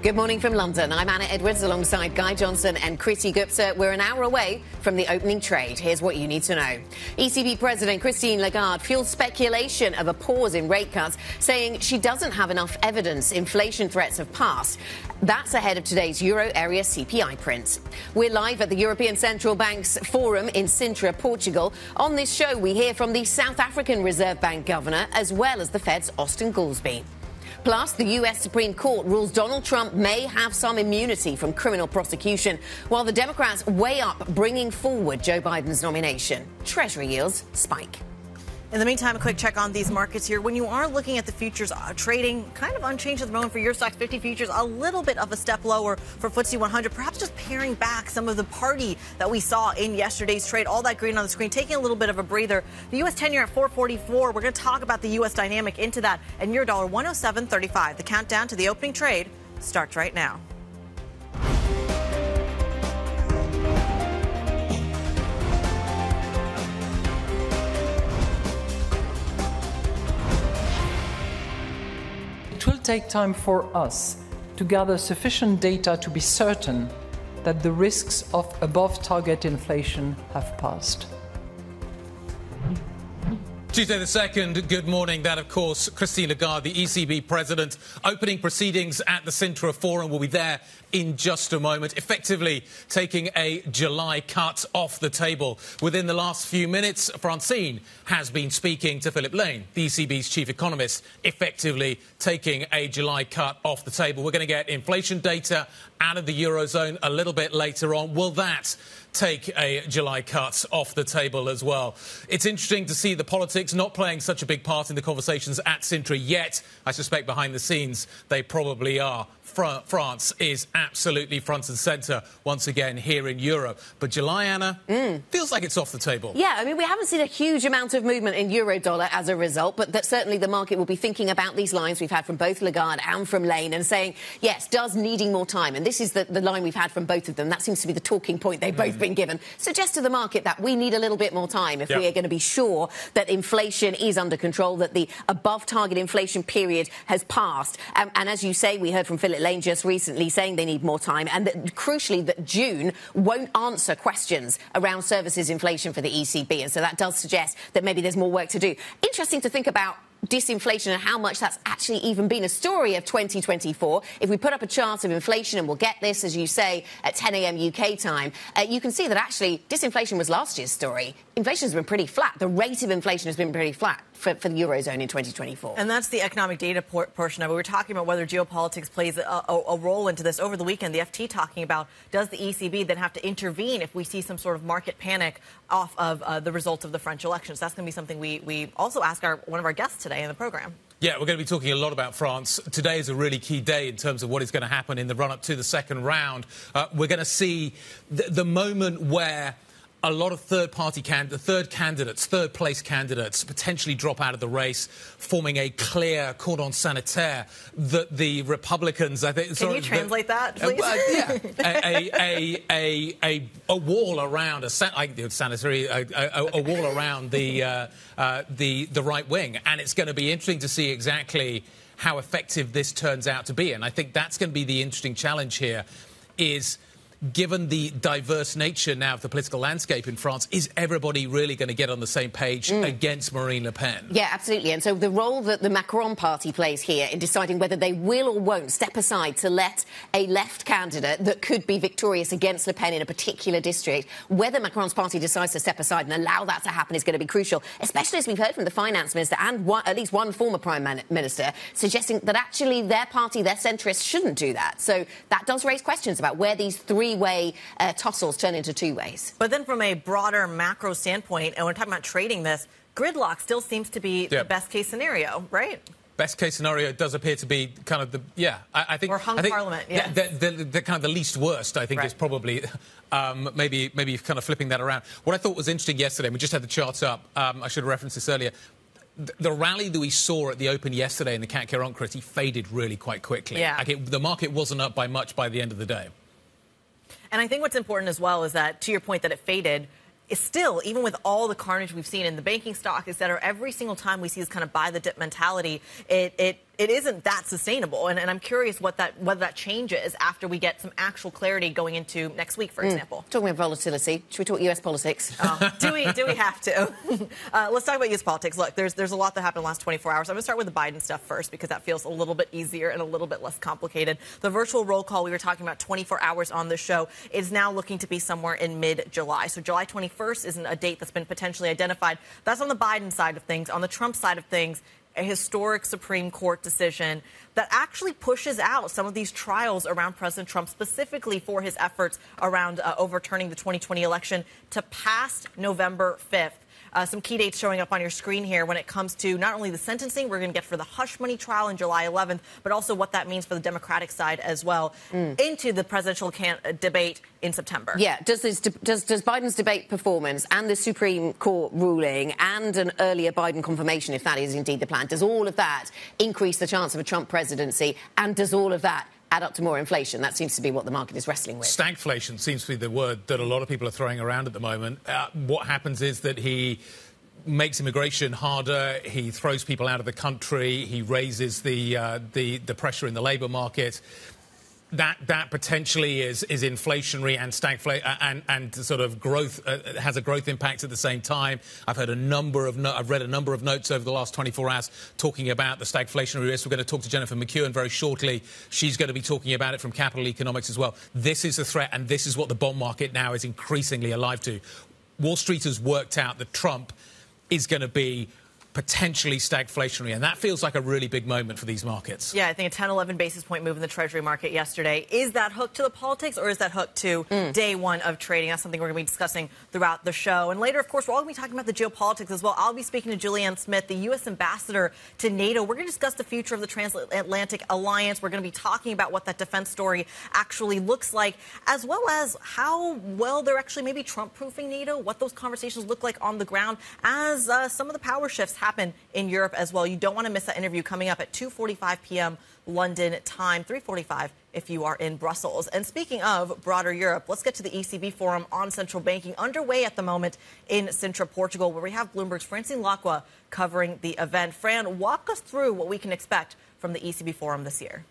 Good morning from London. I'm Anna Edwards alongside Guy Johnson and Kriti Gupta. We're an hour away from the opening trade. Here's what you need to know. ECB President Christine Lagarde fueled speculation of a pause in rate cuts, saying she doesn't have enough evidence inflation threats have passed. That's ahead of today's euro area CPI print. We're live at the European Central Bank's forum in Sintra, Portugal. On this show, we hear from the South African Reserve Bank governor, as well as the Fed's Austan Goolsbee. Plus, the US Supreme Court rules Donald Trump may have some immunity from criminal prosecution, while the Democrats weigh up bringing forward Joe Biden's nomination. Treasury yields spike. In the meantime, a quick check on these markets here. When you are looking at the futures trading kind of unchanged at the moment for your stocks 50 futures, a little bit of a step lower for FTSE 100, perhaps just paring back some of the party that we saw in yesterday's trade. All that green on the screen, taking a little bit of a breather. The U.S. 10-year at 444. We're going to talk about the U.S. dynamic into that, and your dollar 107.35. The countdown to the opening trade starts right now. It will take time for us to gather sufficient data to be certain that the risks of above-target inflation have passed. Tuesday the 2nd, good morning. That, of course, Christine Lagarde, the ECB president, opening proceedings at the Sintra Forum. Will be there in just a moment, effectively taking a July cut off the table. Within the last few minutes, Francine has been speaking to Philip Lane, the ECB's chief economist, effectively taking a July cut off the table. We're going to get inflation data out of the Eurozone a little bit later on. Will that take a July cut off the table as well? It's interesting to see the politics not playing such a big part in the conversations at Sintra yet. I suspect behind the scenes they probably are. France is absolutely front and centre once again here in Europe. But July, Anna, feels like it's off the table. Yeah, I mean, we haven't seen a huge amount of movement in euro-dollar as a result, but that certainly the market will be thinking about these lines we've had from both Lagarde and from Lane and saying, yes, does needing more time, and this is the line we've had from both of them, that seems to be the talking point they've both been given, suggests to the market that we need a little bit more time if we are going to be sure that inflation is under control, that the above-target inflation period has passed. And as you say, we heard from Philip Lane just recently saying they need more time, and that, crucially, that June won't answer questions around services inflation for the ECB. And so that does suggest that maybe there's more work to do. Interesting to think about disinflation and how much that's actually even been a story of 2024. If we put up a chart of inflation, and we'll get this, as you say, at 10 a.m. UK time, you can see that actually disinflation was last year's story. Inflation has been pretty flat. The rate of inflation has been pretty flat for the Eurozone in 2024. And that's the economic data portion of it. We're talking about whether geopolitics plays a role into this. Over the weekend, the FT talking about, does the ECB then have to intervene if we see some sort of market panic off of the results of the French elections? That's going to be something we also ask one of our guests today in the program. Yeah, we're going to be talking a lot about France. Today is a really key day in terms of what is going to happen in the run-up to the second round. We're going to see the moment where a lot of third-place candidates potentially drop out of the race, forming a clear cordon sanitaire that the Republicans, I think... Can you translate that, please? A wall around a wall around the right wing, and it's going to be interesting to see exactly how effective this turns out to be. And I think that's going to be the interesting challenge here, is, given the diverse nature now of the political landscape in France, is everybody really going to get on the same page against Marine Le Pen? Yeah, absolutely. And so the role that the Macron party plays here in deciding whether they will or won't step aside to let a left candidate that could be victorious against Le Pen in a particular district, whether Macron's party decides to step aside and allow that to happen is going to be crucial, especially as we've heard from the finance minister and at least one former prime minister suggesting that actually their party, their centrists, shouldn't do that. So that does raise questions about where these three-way tussles turn into two ways. But then from a broader macro standpoint, and we're talking about trading this, gridlock still seems to be the best case scenario, right? Best case scenario does appear to be kind of I think... Or hung parliament, yeah. The kind of the least worst, I think, is probably maybe kind of flipping that around. What I thought was interesting yesterday, and we just had the charts up, I should have referenced this earlier, the rally that we saw at the Open yesterday in the Kganyago Kriti faded really quite quickly. Yeah. The market wasn't up by much by the end of the day. And I think what's important as well is that, to your point that it faded, is still, even with all the carnage we've seen in the banking stock, et cetera, every single time we see this kind of buy the dip mentality, it it isn't that sustainable. And I'm curious whether that changes after we get some actual clarity going into next week, for example. Talking about volatility, should we talk U.S. politics? Do we have to? Let's talk about U.S. politics. Look, there's a lot that happened in the last 24 hours. I'm going to start with the Biden stuff first because that feels a little bit easier and a little bit less complicated. The virtual roll call we were talking about 24 hours on the show is now looking to be somewhere in mid-July. So July 21st isn't a date that's been potentially identified. That's on the Biden side of things. On the Trump side of things, a historic Supreme Court decision that actually pushes out some of these trials around President Trump, specifically for his efforts around overturning the 2020 election, to past November 5th. Some key dates showing up on your screen here when it comes to not only the sentencing we're going to get for the hush money trial on July 11th, but also what that means for the Democratic side as well into the presidential debate in September. Yeah. Does Biden's debate performance and the Supreme Court ruling and an earlier Biden confirmation, if that is indeed the plan, does all of that increase the chance of a Trump presidency? And does all of that add up to more inflation? That seems to be what the market is wrestling with. Stagflation seems to be the word that a lot of people are throwing around at the moment. What happens is that he makes immigration harder, he throws people out of the country, he raises the pressure in the labour market. That potentially is inflationary and stagflation and sort of growth has a growth impact at the same time. I've read a number of notes over the last 24 hours talking about the stagflationary risk. We're going to talk to Jennifer McKeown very shortly. She's going to be talking about it from Capital Economics as well. This is a threat, and this is what the bond market now is increasingly alive to. Wall Street has worked out that Trump is going to be potentially stagflationary, and that feels like a really big moment for these markets. Yeah, I think a 10, 11 basis point move in the Treasury market yesterday. Is that hooked to the politics, or is that hooked to day one of trading? That's something we're going to be discussing throughout the show. And later, of course, we're all going to be talking about the geopolitics as well. I'll be speaking to Julianne Smith, the U.S. ambassador to NATO. We're going to discuss the future of the transatlantic alliance. We're going to be talking about what that defense story actually looks like, as well as how well they're actually maybe Trump-proofing NATO, what those conversations look like on the ground as some of the power shifts happen in Europe as well. You don't want to miss that interview coming up at 2:45 p.m. London time, 3:45 if you are in Brussels. And speaking of broader Europe, let's get to the ECB forum on central banking underway at the moment in Sintra, Portugal, where we have Bloomberg's Francine Lacqua covering the event. Fran, walk us through what we can expect from the ECB forum this year.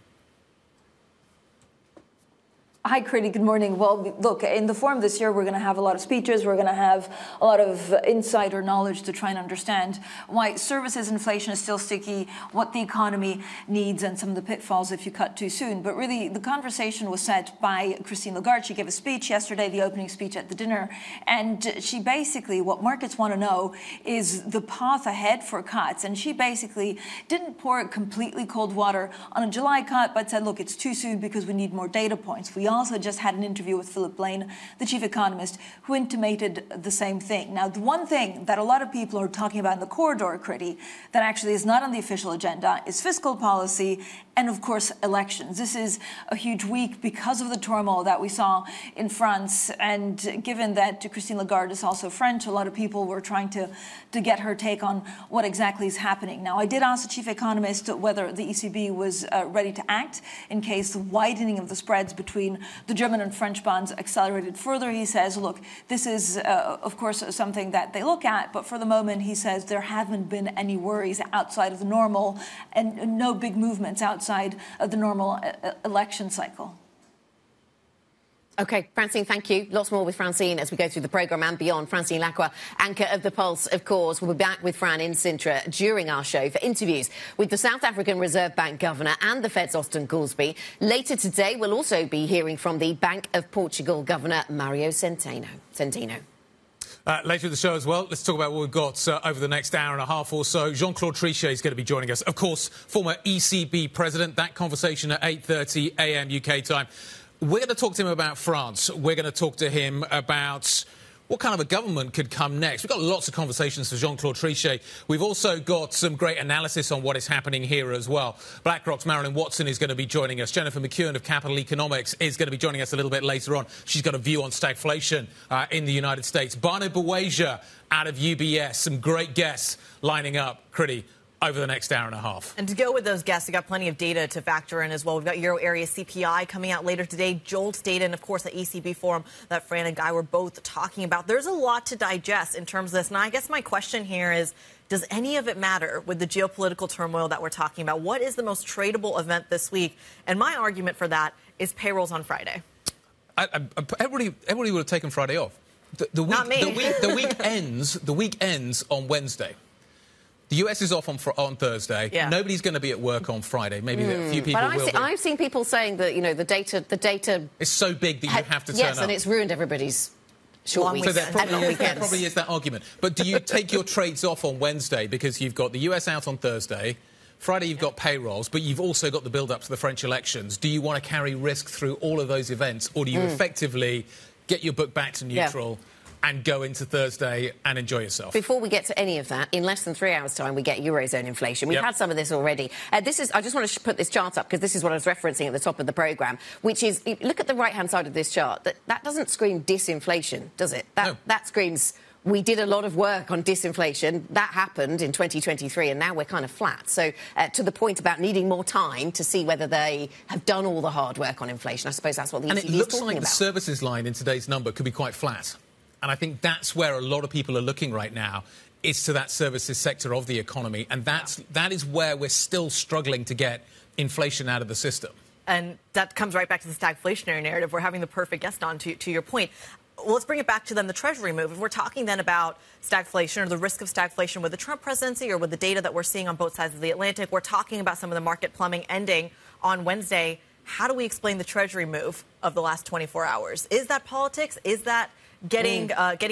Hi, Kriti. Good morning. Well, look, in the forum this year, we're going to have a lot of speeches. We're going to have a lot of insider knowledge to try and understand why services inflation is still sticky, what the economy needs, and some of the pitfalls if you cut too soon. But really, the conversation was set by Christine Lagarde. She gave a speech yesterday, the opening speech at the dinner. And she basically, what markets want to know is the path ahead for cuts. And she basically didn't pour completely cold water on a July cut, but said, look, it's too soon because we need more data points. We also just had an interview with Philip Blaine, the chief economist, who intimated the same thing. Now, the one thing that a lot of people are talking about in the corridor, Kriti, that actually is not on the official agenda is fiscal policy and, of course, elections. This is a huge week because of the turmoil that we saw in France. And given that Christine Lagarde is also French, a lot of people were trying to get her take on what exactly is happening. Now, I did ask the chief economist whether the ECB was ready to act in case the widening of the spreads between the German and French bonds accelerated further. He says, look, this is, of course, something that they look at. But for the moment, he says there haven't been any worries outside of the normal and no big movements outside of the normal election cycle. OK, Francine, thank you. Lots more with Francine as we go through the programme and beyond. Francine Lacqua, anchor of The Pulse, of course. We'll be back with Fran in Sintra during our show for interviews with the South African Reserve Bank Governor and the Fed's Austan Goolsbee. Later today, we'll also be hearing from the Bank of Portugal Governor Mario Centeno. Later in the show as well, let's talk about what we've got over the next hour and a half or so. Jean-Claude Trichet is going to be joining us. Of course, former ECB president. That conversation at 8:30 a.m. UK time. We're going to talk to him about France. We're going to talk to him about what kind of a government could come next. We've got lots of conversations for Jean-Claude Trichet. We've also got some great analysis on what is happening here as well. BlackRock's Marilyn Watson is going to be joining us. Jennifer McKeown of Capital Economics is going to be joining us a little bit later on. She's got a view on stagflation in the United States. Bhanu Baweja out of UBS. Some great guests lining up. Kriti, over the next hour and a half. And to go with those guests, we've got plenty of data to factor in as well. We've got Euro area CPI coming out later today, JOLTS data, and of course the ECB forum that Fran and Guy were both talking about. There's a lot to digest in terms of this. And I guess my question here is, does any of it matter with the geopolitical turmoil that we're talking about? What is the most tradable event this week? And my argument for that is payrolls on Friday. Everybody would have taken Friday off. Not me. The week ends on Wednesday. The US is off on Thursday. Yeah. Nobody's going to be at work on Friday. Maybe a few people will be. I've seen people saying that, the data is so big that you have to turn up. Yes, and it's ruined everybody's short weekends and long weekends. There probably is that argument. But do you take your trades off on Wednesday because you've got the US out on Thursday, Friday you've got payrolls, but you've also got the build-up to the French elections? Do you want to carry risk through all of those events, or do you effectively get your book back to neutral and go into Thursday and enjoy yourself? Before we get to any of that, in less than 3 hours' time, we get Eurozone inflation. We've had some of this already. I just want to put this chart up because this is what I was referencing at the top of the programme, which is, look at the right-hand side of this chart. That doesn't scream disinflation, does it? That screams, we did a lot of work on disinflation. That happened in 2023, and now we're kind of flat. So to the point about needing more time to see whether they have done all the hard work on inflation, I suppose that's what the ECB is talking about. And it looks like the services line in today's number could be quite flat. And I think that's where a lot of people are looking right now, is to that services sector of the economy. And that is where we're still struggling to get inflation out of the system. And that comes right back to the stagflationary narrative. We're having the perfect guest on to your point. Well, let's bring it back to then the Treasury move. If we're talking then about stagflation or the risk of stagflation with the Trump presidency or with the data that we're seeing on both sides of the Atlantic, we're talking about some of the market plumbing ending on Wednesday. How do we explain the Treasury move of the last 24 hours? Is that politics? Is that getting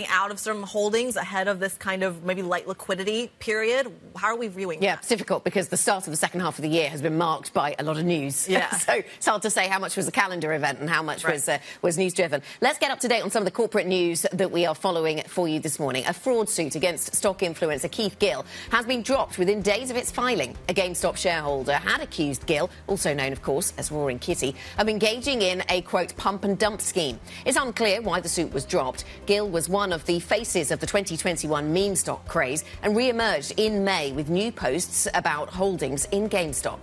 out of some holdings ahead of this kind of maybe light liquidity period? How are we viewing that? Yeah, it's difficult because the start of the second half of the year has been marked by a lot of news. Yeah. So it's hard to say how much was a calendar event and how much was news-driven. Let's get up to date on some of the corporate news that we are following for you this morning. A fraud suit against stock influencer Keith Gill has been dropped within days of its filing. A GameStop shareholder had accused Gill, also known, of course, as Roaring Kitty, of engaging in a, quote, pump-and-dump scheme. It's unclear why the suit was dropped. Gill was one of the faces of the 2021 meme stock craze and re-emerged in May with new posts about holdings in GameStop.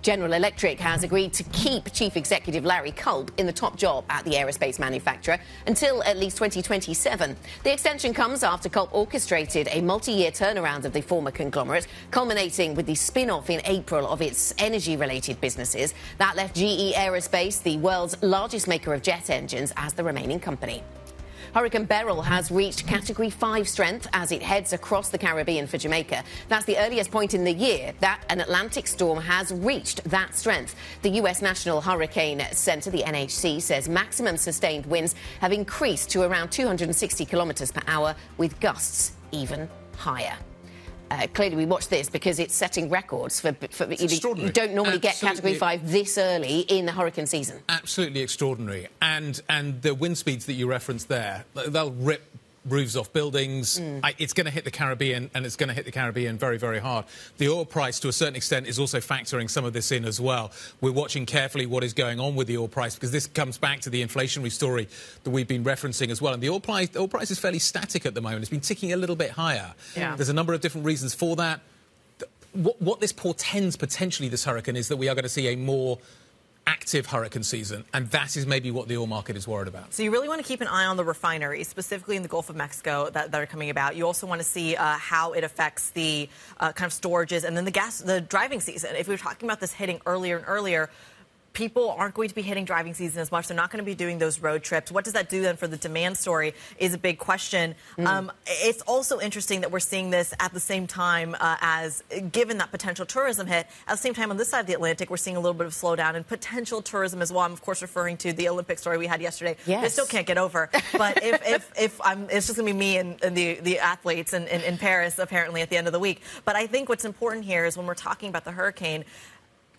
General Electric has agreed to keep Chief Executive Larry Culp in the top job at the aerospace manufacturer until at least 2027. The extension comes after Culp orchestrated a multi-year turnaround of the former conglomerate, culminating with the spin-off in April of its energy-related businesses. That left GE Aerospace, the world's largest maker of jet engines, as the remaining company. Hurricane Beryl has reached Category 5 strength as it heads across the Caribbean for Jamaica. That's the earliest point in the year that an Atlantic storm has reached that strength. The U.S. National Hurricane Center, the NHC, says maximum sustained winds have increased to around 260 kilometres per hour, with gusts even higher. Clearly, we watch this because it's setting records for you don't normally get Category 5 this early in the hurricane season. Absolutely extraordinary. And the wind speeds that you referenced there, they'll rip roofs off buildings. It's going to hit the Caribbean, and it's going to hit the Caribbean very, very hard. The oil price, to a certain extent, is also factoring some of this in as well. We're watching carefully what is going on with the oil price, because this comes back to the inflationary story that we've been referencing as well. And the oil price is fairly static at the moment. It's been ticking a little bit higher. Yeah. There's a number of different reasons for that. What this portends, potentially, this hurricane, is that we are going to see a more active hurricane season, and that is maybe what the oil market is worried about. So you really want to keep an eye on the refineries, specifically in the Gulf of Mexico, that are coming about. You also want to see how it affects the kind of storages, and then the driving season. If we were talking about this hitting earlier and earlier, people aren't going to be hitting driving season as much. They're not going to be doing those road trips. What does that do then for the demand story is a big question. It's also interesting that we're seeing this at the same time as, given that potential tourism hit, at the same time on this side of the Atlantic, we're seeing a little bit of slowdown in potential tourism as well. I'm, of course, referring to the Olympic story we had yesterday. Yes. I still can't get over. But if it's just going to be me and the athletes in Paris, apparently, at the end of the week. But I think what's important here is when we're talking about the hurricane,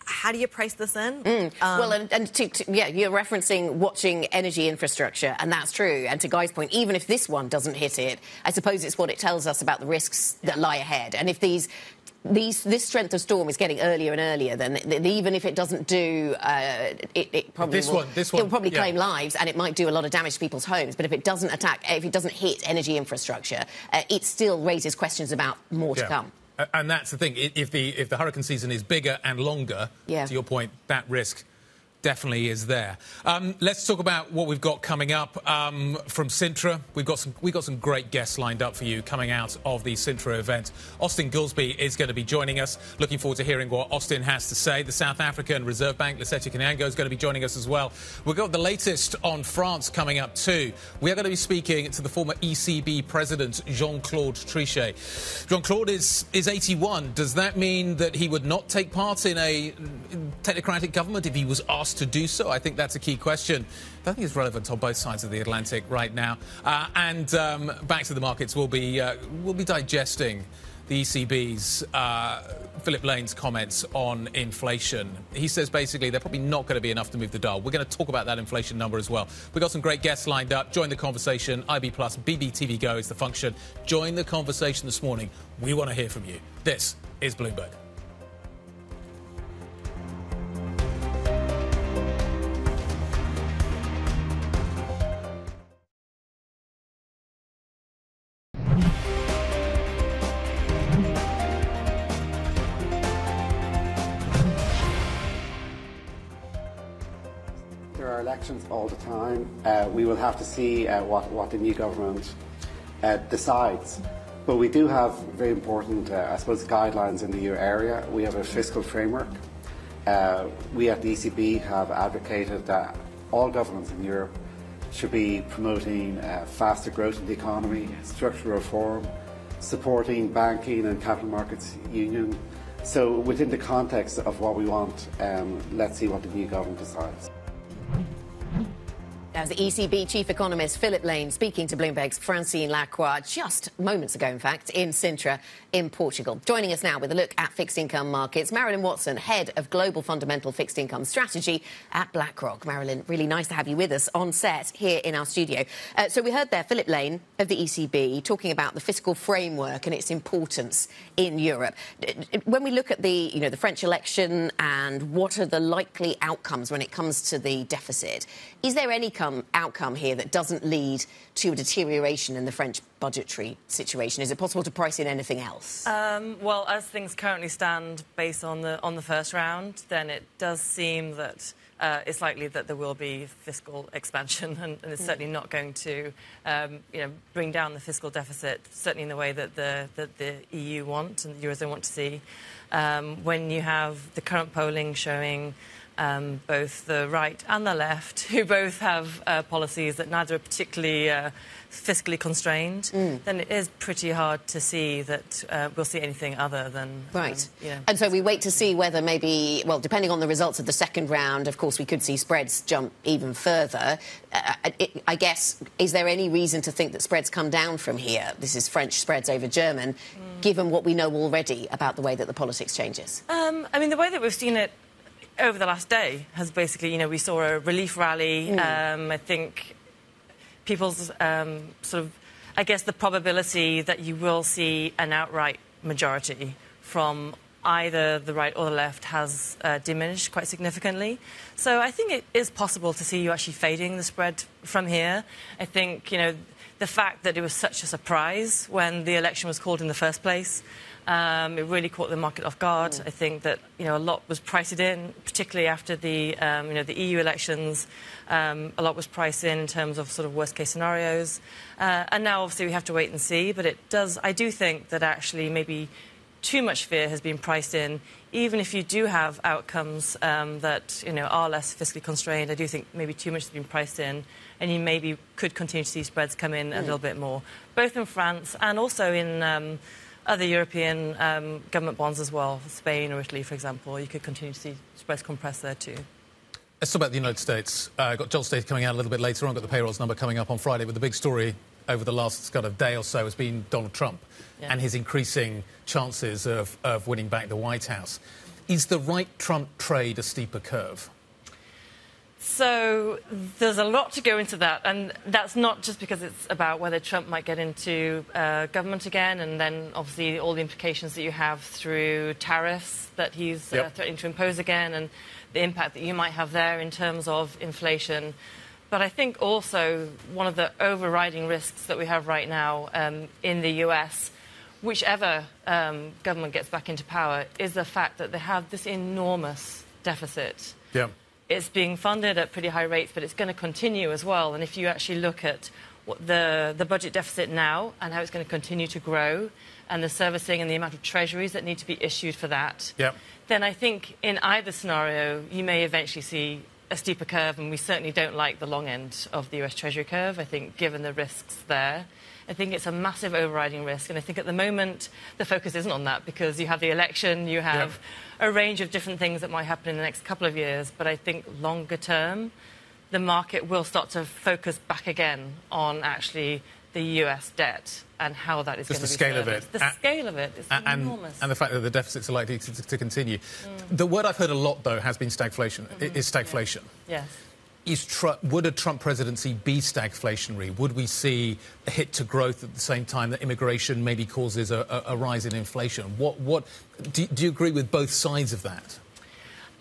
how do you price this in? Well, you're referencing watching energy infrastructure, and that's true. And to Guy's point, even if this one doesn't hit it, I suppose it's what it tells us about the risks that lie ahead. And if this strength of storm is getting earlier and earlier, then even if it doesn't do, it probably will probably claim lives, and it might do a lot of damage to people's homes. But if it doesn't hit energy infrastructure, it still raises questions about more to come. And that's the thing. If the hurricane season is bigger and longer, to your point, that risk definitely is there. Let's talk about what we've got coming up from Sintra. We've got some great guests lined up for you coming out of the Sintra event. Austan Goolsbee is going to be joining us. Looking forward to hearing what Austan has to say. The South African Reserve Bank, Lesetja Kganyago, is going to be joining us as well. We've got the latest on France coming up too. We are going to be speaking to the former ECB president, Jean-Claude Trichet. Jean-Claude is 81. Does that mean that he would not take part in a technocratic government if he was asked to do so? I think that's a key question. I think it's relevant on both sides of the Atlantic right now. And back to the markets, we'll be digesting the ECB's Philip Lane's comments on inflation. He says basically they're probably not going to be enough to move the dial. We're going to talk about that inflation number as well. We've got some great guests lined up. Join the conversation. IB Plus, BBTV Go is the function. Join the conversation this morning. We want to hear from you. This is Bloomberg. Elections all the time. We will have to see what the new government decides. But we do have very important, I suppose, guidelines in the euro area. We have a fiscal framework. We at the ECB have advocated that all governments in Europe should be promoting faster growth in the economy, structural reform, supporting banking and capital markets union. So within the context of what we want, let's see what the new government decides. As the ECB chief economist Philip Lane speaking to Bloomberg's Francine Lacroix just moments ago, in fact, in Sintra in Portugal. Joining us now with a look at fixed income markets, Marilyn Watson, head of global fundamental fixed income strategy at BlackRock. Marilyn, really nice to have you with us on set here in our studio. So we heard there Philip Lane of the ECB talking about the fiscal framework and its importance in Europe. When we look at the French election and what are the likely outcomes when it comes to the deficit, is there any outcome here that doesn't lead to a deterioration in the French budgetary situation? Is it possible to price in anything else? Well, as things currently stand, based on the first round, then it does seem that it's likely that there will be fiscal expansion, and it's certainly not going to, bring down the fiscal deficit, certainly in the way that the EU want and the Eurozone want to see. When you have the current polling showing both the right and the left, who both have policies that neither are particularly fiscally constrained, then it is pretty hard to see that we'll see anything other than... Right. And so we wait to see whether maybe, well, depending on the results of the second round, of course, we could see spreads jump even further. I guess, is there any reason to think that spreads come down from here? This is French spreads over German, given what we know already about the way that the politics changes. I mean, the way that we've seen it over the last day has basically, we saw a relief rally. I think people's I guess the probability that you will see an outright majority from either the right or the left has diminished quite significantly. So I think it is possible to see you actually fading the spread from here. I think, the fact that it was such a surprise when the election was called in the first place, it really caught the market off guard. I think that a lot was priced in, particularly after the the EU elections. A lot was priced in terms of sort of worst case scenarios, and now obviously we have to wait and see. But I do think that actually maybe too much fear has been priced in. Even if you do have outcomes that are less fiscally constrained, I do think maybe too much has been priced in, and you maybe could continue to see spreads come in a little bit more, both in France and also in other European government bonds as well, Spain or Italy, for example. You could continue to see spreads compress there too. Let's talk about the United States. Got jobs data coming out a little bit later on. Got the payrolls number coming up on Friday. But the big story over the last kind of day or so has been Donald Trump and his increasing chances of winning back the White House. Is the right Trump trade a steeper curve? So there's a lot to go into that, and that's not just because it's about whether Trump might get into government again, and then obviously all the implications that you have through tariffs that he's threatening to impose again, and the impact that you might have there in terms of inflation. But I think also one of the overriding risks that we have right now in the US, whichever government gets back into power, is the fact that they have this enormous deficit. Yeah. It's being funded at pretty high rates, but it's going to continue as well. And if you actually look at what the budget deficit now and how it's going to continue to grow, and the servicing and the amount of treasuries that need to be issued for that, then I think in either scenario, you may eventually see a steeper curve, and we certainly don't like the long end of the US Treasury curve, I think, given the risks there. I think it's a massive overriding risk, and I think at the moment the focus isn't on that because you have the election, you have a range of different things that might happen in the next couple of years, but I think longer term the market will start to focus back again on actually the US debt and how that is going to be scale of it. The scale of it is enormous. And the fact that the deficits are likely to continue. The word I've heard a lot, though, has been stagflation. Is stagflation. Yes. Would a Trump presidency be stagflationary? Would we see a hit to growth at the same time that immigration maybe causes a rise in inflation? Do you agree with both sides of that?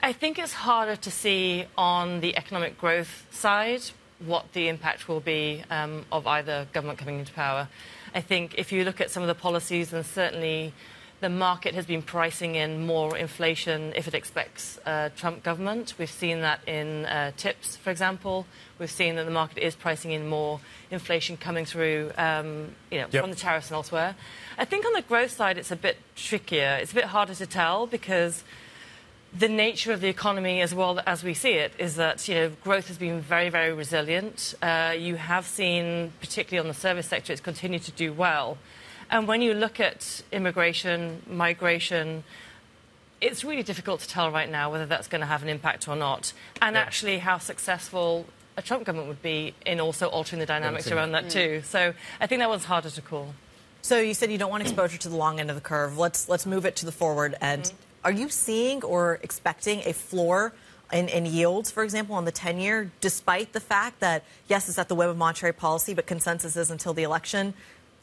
I think it's harder to see on the economic growth side what the impact will be of either government coming into power. I think if you look at some of the policies, and certainly the market has been pricing in more inflation if it expects Trump government. We've seen that in tips, for example. We've seen that the market is pricing in more inflation coming through from the tariffs and elsewhere. I think on the growth side, it's a bit trickier. It's a bit harder to tell because the nature of the economy, as well as we see it, is that growth has been very, very resilient. You have seen, particularly on the service sector, it's continued to do well. And when you look at immigration, migration, it's really difficult to tell right now whether that's going to have an impact or not, and actually how successful a Trump government would be in also altering the dynamics around that too. So I think that one's harder to call. So you said you don't want exposure to the long end of the curve. Let's move it to the forward end. Are you seeing or expecting a floor in yields, for example, on the 10-year, despite the fact that, yes, it's at the whim of monetary policy, but consensus is until the election,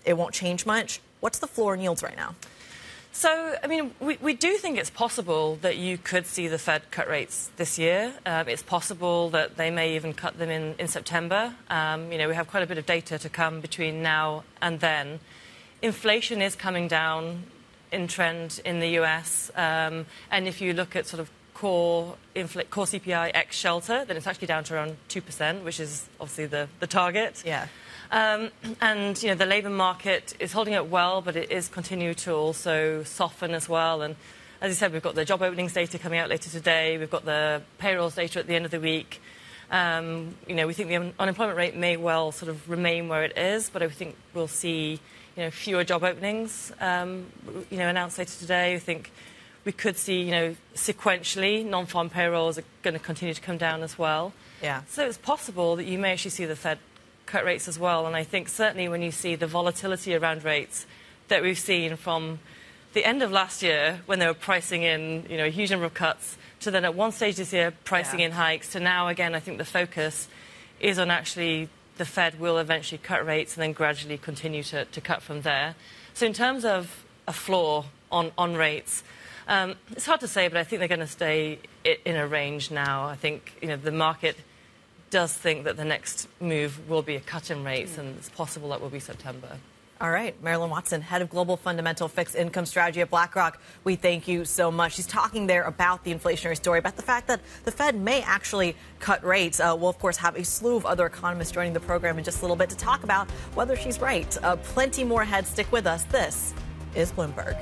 it won't change much? What's the floor in yields right now? So, I mean, we do think it's possible that you could see the Fed cut rates this year. It's possible that they may even cut them in September. We have quite a bit of data to come between now and then. Inflation is coming down in trend in the US. And if you look at sort of core CPI ex shelter, then it's actually down to around 2%, which is obviously the target. Yeah. And, the labour market is holding up well, but it is continuing to also soften as well. And as you said, we've got the job openings data coming out later today. We've got the payrolls data at the end of the week. We think the unemployment rate may well sort of remain where it is, but I think we'll see, fewer job openings, announced later today. I think we could see, sequentially, non-farm payrolls are going to continue to come down as well. Yeah. So it's possible that you may actually see the Fed cut rates as well. And I think certainly when you see the volatility around rates that we've seen from the end of last year when they were pricing in, a huge number of cuts, to then at one stage this year pricing in hikes, to now, again, I think the focus is on actually the Fed will eventually cut rates and then gradually continue to cut from there. So in terms of a floor on rates, it's hard to say, but I think they're going to stay in a range now. I think, the market does think that the next move will be a cut in rates, and it's possible that will be September. All right. Marilyn Watson, head of global fundamental fixed income strategy at BlackRock. We thank you so much. She's talking there about the inflationary story, about the fact that the Fed may actually cut rates. We'll, of course, have a slew of other economists joining the program in just a little bit to talk about whether she's right. Plenty more ahead. Stick with us. This is Bloomberg.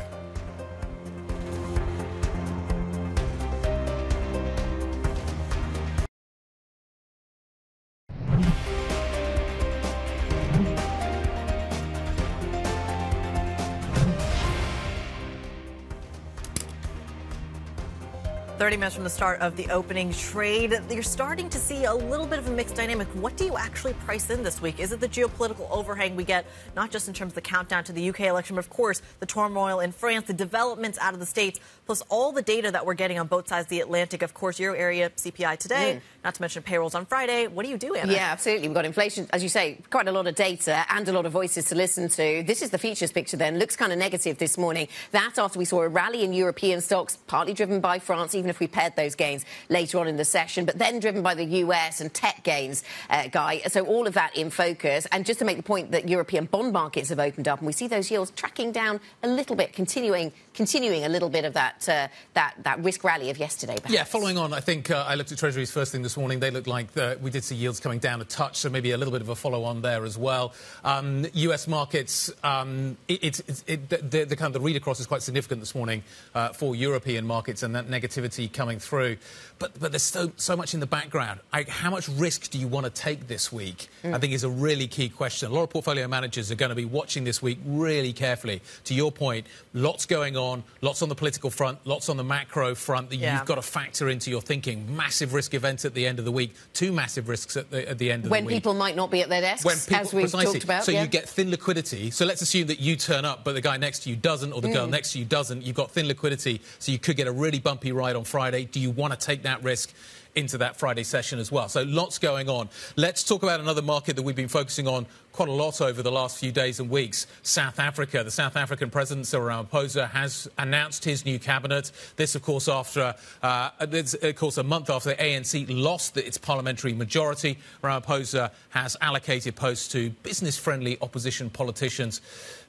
Thirty minutes from the start of the opening trade, you're starting to see a little bit of a mixed dynamic. What do you actually price in this week? Is it the geopolitical overhang we get, not just in terms of the countdown to the UK election, but of course the turmoil in France, the developments out of the States, plus all the data that we're getting on both sides of the Atlantic? Of course, Euro area CPI today, not to mention payrolls on Friday. What do you do, Anna? Yeah, absolutely. We've got inflation, as you say, quite a lot of data and a lot of voices to listen to. This is the futures picture then. Looks kind of negative this morning. That after we saw a rally in European stocks, partly driven by France, even even if we paired those gains later on in the session, but then driven by the US and tech gains, Guy. So all of that in focus. And just to make the point that European bond markets have opened up, and we see those yields tracking down a little bit, continuing a little bit of that risk rally of yesterday, perhaps. Yeah, following on, I think I looked at Treasuries first thing this morning. They looked like we did see yields coming down a touch, so maybe a little bit of a follow-on there as well. US markets, the kind of the read-across is quite significant this morning for European markets, and that negativity coming through. But there's so much in the background. How much risk do you want to take this week? I think is a really key question. A lot of portfolio managers are going to be watching this week really carefully. To your point, lots going on, lots on the political front, lots on the macro front that you've got to factor into your thinking. Massive risk events at the end of the week, 2 massive risks at the end of the week. When people might not be at their desks, as we've talked about. So you get thin liquidity. So let's assume that you turn up, but the guy next to you doesn't, or the girl next to you doesn't. You've got thin liquidity, so you could get a really bumpy ride on Friday. Do you want to take that risk into that Friday session as well? So lots going on. Let's talk about another market that we've been focusing on quite a lot over the last few days and weeks, South Africa. The South African President, Cyril Ramaphosa, has announced his new cabinet. This, of course, after a month after the ANC lost its parliamentary majority. Ramaphosa has allocated posts to business-friendly opposition politicians,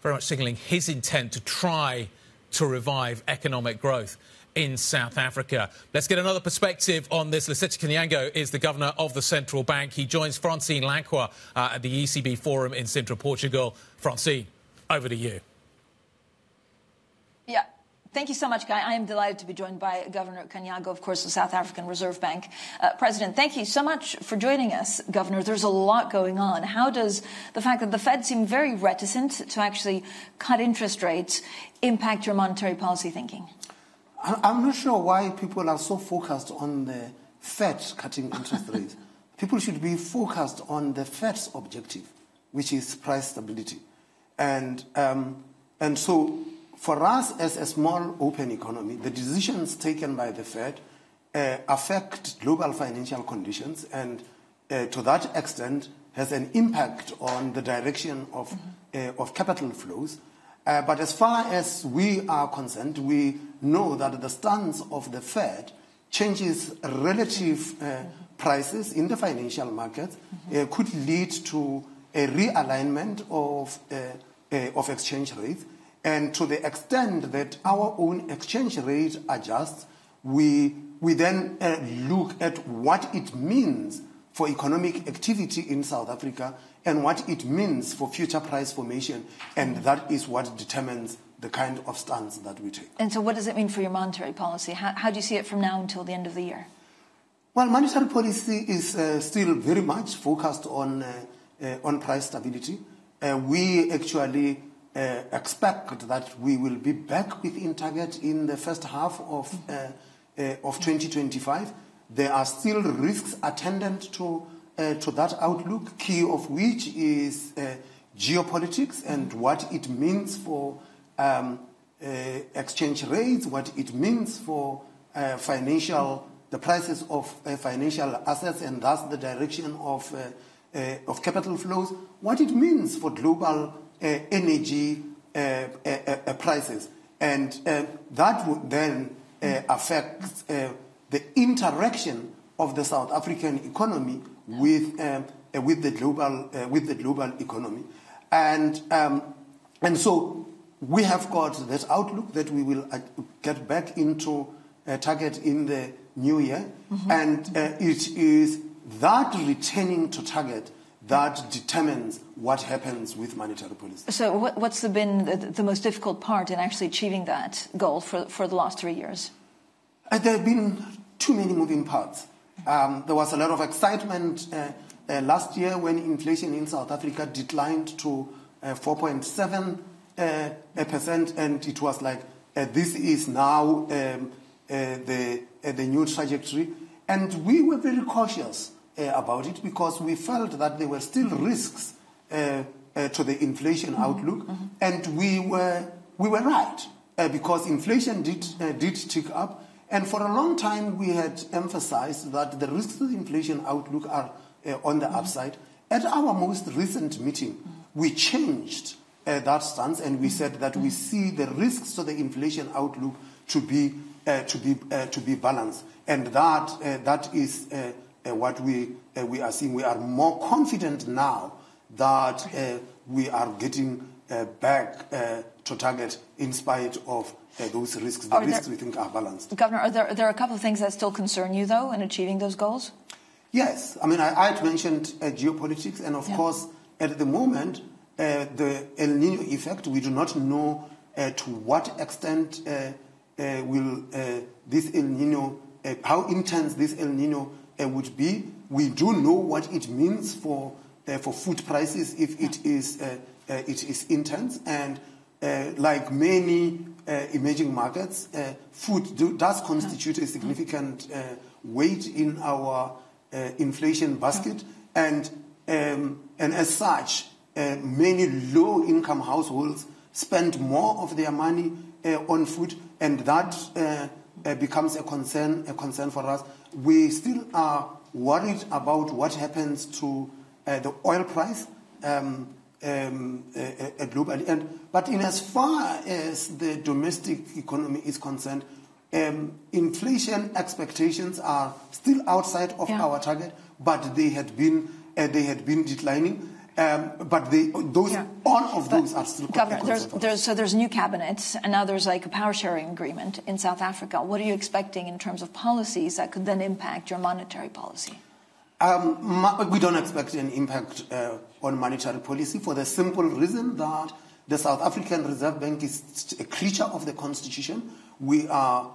very much signalling his intent to try to revive economic growth in South Africa. Let's get another perspective on this. Lesetja Kganyago is the governor of the central bank. He joins Francine Lacqua at the ECB forum in Sintra, Portugal. Francine, over to you. Yeah. Thank you so much, Guy. I am delighted to be joined by Governor Kganyago, of course, the South African Reserve Bank president. Thank you so much for joining us, Governor. There's a lot going on. How does the fact that the Fed seem very reticent to actually cut interest rates impact your monetary policy thinking? I'm not sure why people are so focused on the Fed cutting interest rates. People should be focused on the Fed's objective, which is price stability. And so for us as a small open economy, the decisions taken by the Fed affect global financial conditions, and to that extent has an impact on the direction of capital flows. But as far as we are concerned, we know that the stance of the Fed changes relative prices in the financial markets, could lead to a realignment of exchange rates. And to the extent that our own exchange rate adjusts, we then look at what it means for economic activity in South Africa and what it means for future price formation. And that is what determines the kind of stance that we take. And so what does it mean for your monetary policy? How do you see it from now until the end of the year? Well, monetary policy is still very much focused on price stability. We actually expect that we will be back within target in the first half of 2025. There are still risks attendant to that outlook, key of which is geopolitics and what it means for exchange rates, what it means for the prices of financial assets, and thus the direction of capital flows, what it means for global energy prices. And that would then affect the interaction of the South African economy with the global economy, and so we have got that outlook that we will get back into target in the new year, and it is that returning to target that determines what happens with monetary policy. So what's been the most difficult part in actually achieving that goal for the last 3 years? There have been too many moving parts. There was a lot of excitement last year when inflation in South Africa declined to 4.7%, and it was like this is now the new trajectory. And we were very cautious about it because we felt that there were still risks to the inflation outlook, and we were right because inflation did tick up. And for a long time, we had emphasized that the risks to the inflation outlook are on the upside. At our most recent meeting, we changed that stance, and we said that we see the risks to the inflation outlook to be to be balanced, and that is what we are seeing. We are more confident now that we are getting back to target in spite of those risks. The risks we think are balanced. Governor, are there a couple of things that still concern you, though, in achieving those goals? Yes. I mean, I had mentioned geopolitics, and of course, at the moment, the El Nino effect, we do not know to what extent will this El Nino, how intense this El Nino would be. We do know what it means for food prices if it is intense, and like many emerging markets, food does constitute a significant weight in our inflation basket, and as such, many low-income households spend more of their money on food, and that becomes a concern for us. We still are worried about what happens to the oil price globally, but in as far as the domestic economy is concerned, inflation expectations are still outside of our target, but they had been declining. But all of those are still. Governor, there's a new cabinet, and now there's like a power sharing agreement in South Africa. What are you expecting in terms of policies that could then impact your monetary policy? We don't expect an impact on monetary policy for the simple reason that the South African Reserve Bank is a creature of the Constitution. We are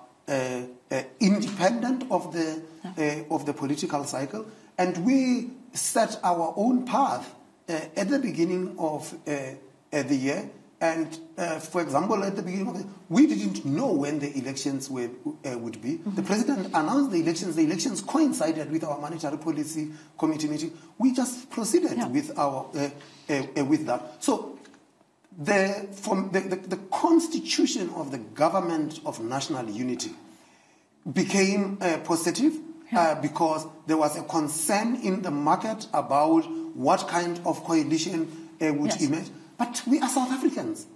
independent of the political cycle, and we set our own path at the beginning of the year. And for example, at the beginning of the year, we didn't know when the elections would be. Mm-hmm. The president announced the elections. The elections coincided with our monetary policy committee meeting. We just proceeded with that. So the constitution of the government of national unity became positive because there was a concern in the market about what kind of coalition would emerge. But we are South Africans.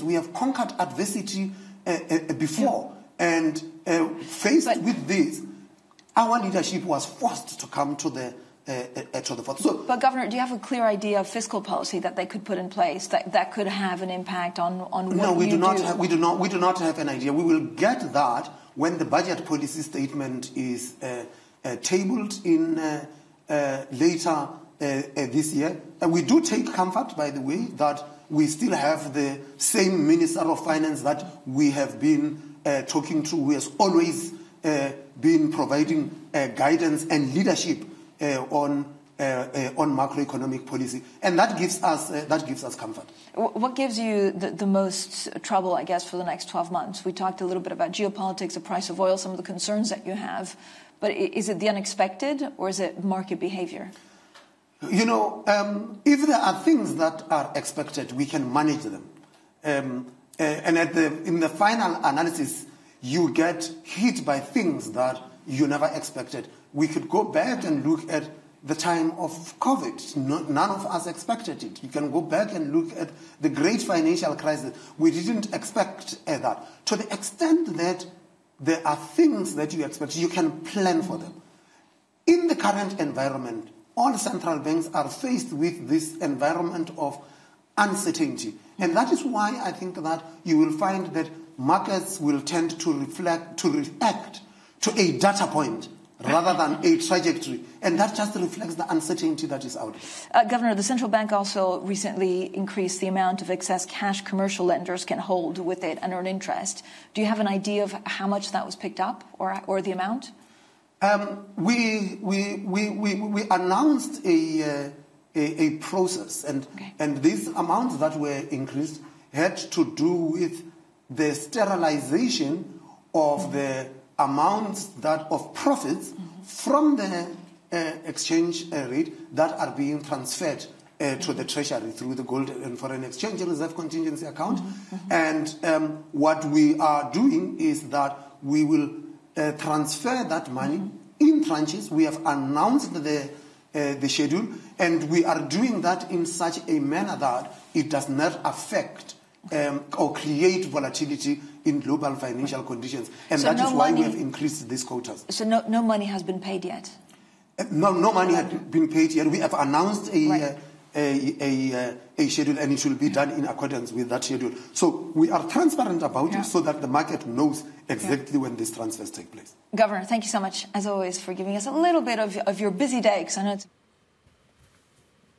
We have conquered adversity before. And faced with this, our leadership was forced to come to the forefront. So, but Governor, do you have a clear idea of fiscal policy that they could put in place that could have an impact on what No, we do not have an idea. We will get that when the budget policy statement is tabled in later this year. And we do take comfort, by the way, that we still have the same Minister of Finance that we have been talking to, who has always been providing guidance and leadership on macroeconomic policy, and that gives us comfort. What gives you the most trouble, I guess, for the next 12 months? We talked a little bit about geopolitics, the price of oil, some of the concerns that you have, but is it the unexpected or is it market behavior? You know, if there are things that are expected, we can manage them. And in the final analysis, you get hit by things that you never expected. We could go back and look at the time of COVID. None of us expected it. You can go back and look at the great financial crisis. We didn't expect that. To the extent that there are things that you expect, you can plan for them. In the current environment, all central banks are faced with this environment of uncertainty. And that is why I think that you will find that markets will tend to react to a data point rather than a trajectory. And that just reflects the uncertainty that is out there. Governor, the central bank also recently increased the amount of excess cash commercial lenders can hold with it and earn interest. Do you have an idea of how much that was picked up or the amount? We announced a process, and these amounts that were increased had to do with the sterilization of the amounts of profits from the exchange rate that are being transferred to the Treasury through the gold and foreign exchange reserve contingency account. And what we are doing is that we will transfer that money in tranches. We have announced the schedule, and we are doing that in such a manner that it does not affect or create volatility in global financial conditions. And So that is no why we money- have increased these quotas. So no money has been paid yet? No money had been paid yet. We have announced Right. a schedule, and it will be done in accordance with that schedule. So we are transparent about Yeah. it so that the market knows exactly when these transfers take place. Governor, thank you so much, as always, for giving us a little bit of your busy day, because I know it's...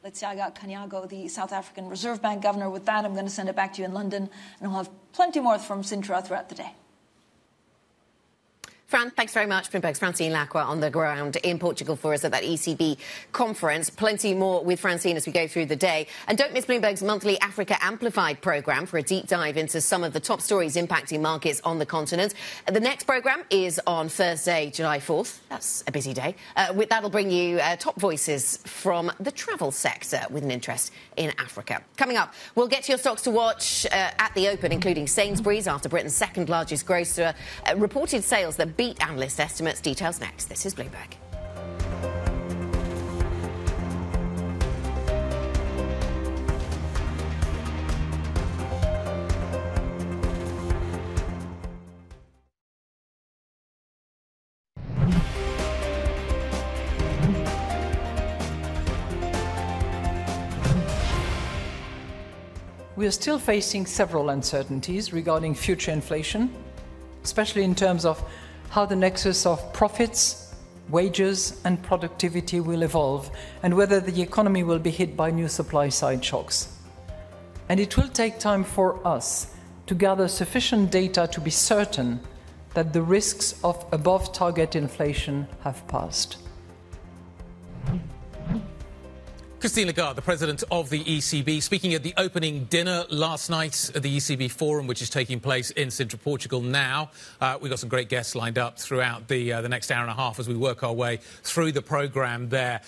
Lesetja Kganyago, the South African Reserve Bank governor. With that, I'm going to send it back to you in London, and we'll have plenty more from Sintra throughout the day. Fran, thanks very much. Bloomberg's Francine Lacqua on the ground in Portugal for us at that ECB conference. Plenty more with Francine as we go through the day. And don't miss Bloomberg's monthly Africa Amplified programme for a deep dive into some of the top stories impacting markets on the continent. The next programme is on Thursday, July 4th. That's a busy day. That'll bring you top voices from the travel sector with an interest in Africa. Coming up, we'll get to your stocks to watch at the open, including Sainsbury's, after Britain's second largest grocer, reported sales that beat analyst estimates. Details next. This is Bloomberg. We are still facing several uncertainties regarding future inflation, especially in terms of how the nexus of profits, wages and productivity will evolve, and whether the economy will be hit by new supply-side shocks. And it will take time for us to gather sufficient data to be certain that the risks of above-target inflation have passed. Christine Lagarde, the president of the ECB, speaking at the opening dinner last night at the ECB Forum, which is taking place in Sintra, Portugal now. We've got some great guests lined up throughout the next hour and a half as we work our way through the programme there.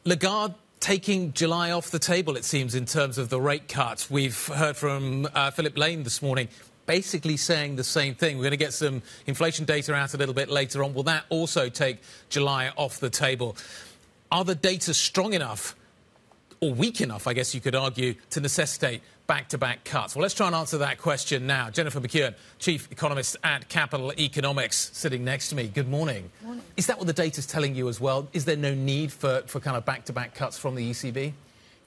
Lagarde taking July off the table, it seems, in terms of the rate cuts. We've heard from Philip Lane this morning, basically saying the same thing. We're going to get some inflation data out a little bit later on. Will that also take July off the table? Are the data strong enough, or weak enough, I guess you could argue, to necessitate back-to-back cuts? Well, let's try and answer that question now. Jennifer McKeown, Chief Economist at Capital Economics, sitting next to me. Good morning. Good morning. Is that what the data's telling you as well? Is there no need for kind of back-to-back cuts from the ECB?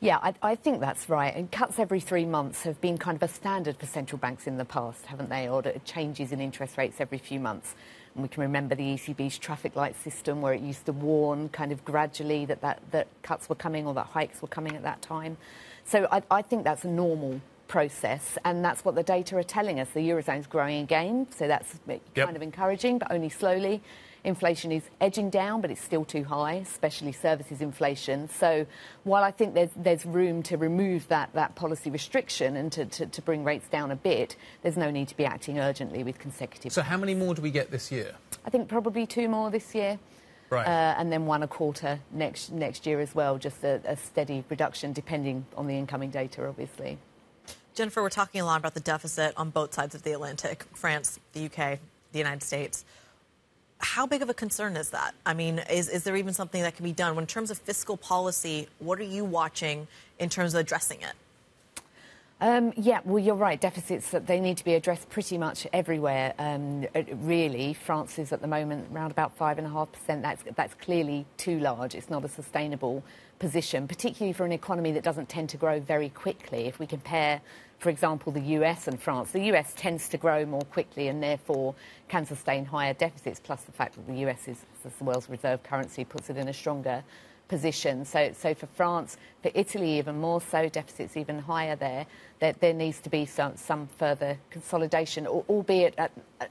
Yeah, I think that's right. And cuts every 3 months have been kind of a standard for central banks in the past, haven't they? Or changes in interest rates every few months. And we can remember the ECB's traffic light system, where it used to warn kind of gradually that cuts were coming or that hikes were coming at that time. So I think that's a normal process, and that's what the data are telling us. The Eurozone's growing again, so that's kind of encouraging, but only slowly. Inflation is edging down, but it's still too high, especially services inflation. So while I think there's room to remove that policy restriction and to bring rates down a bit, there's no need to be acting urgently with consecutive. So how many more do we get this year? I think probably 2 more this year. Right. And then 1 a quarter next year as well, just a steady reduction depending on the incoming data, obviously. Jennifer, we're talking a lot about the deficit on both sides of the Atlantic, France, the UK, the United States. How big of a concern is that? I mean, is there even something that can be done? In terms of fiscal policy, what are you watching in terms of addressing it? Yeah, well, you're right. Deficits, they need to be addressed pretty much everywhere, really. France is at the moment around about 5.5%. That's clearly too large. It's not a sustainable position, particularly for an economy that doesn't tend to grow very quickly. If we compare, for example, the US and France, the US tends to grow more quickly and therefore can sustain higher deficits, plus the fact that the US is the world's reserve currency puts it in a stronger position. So for France, for Italy even more so, deficits even higher there. There needs to be some further consolidation, albeit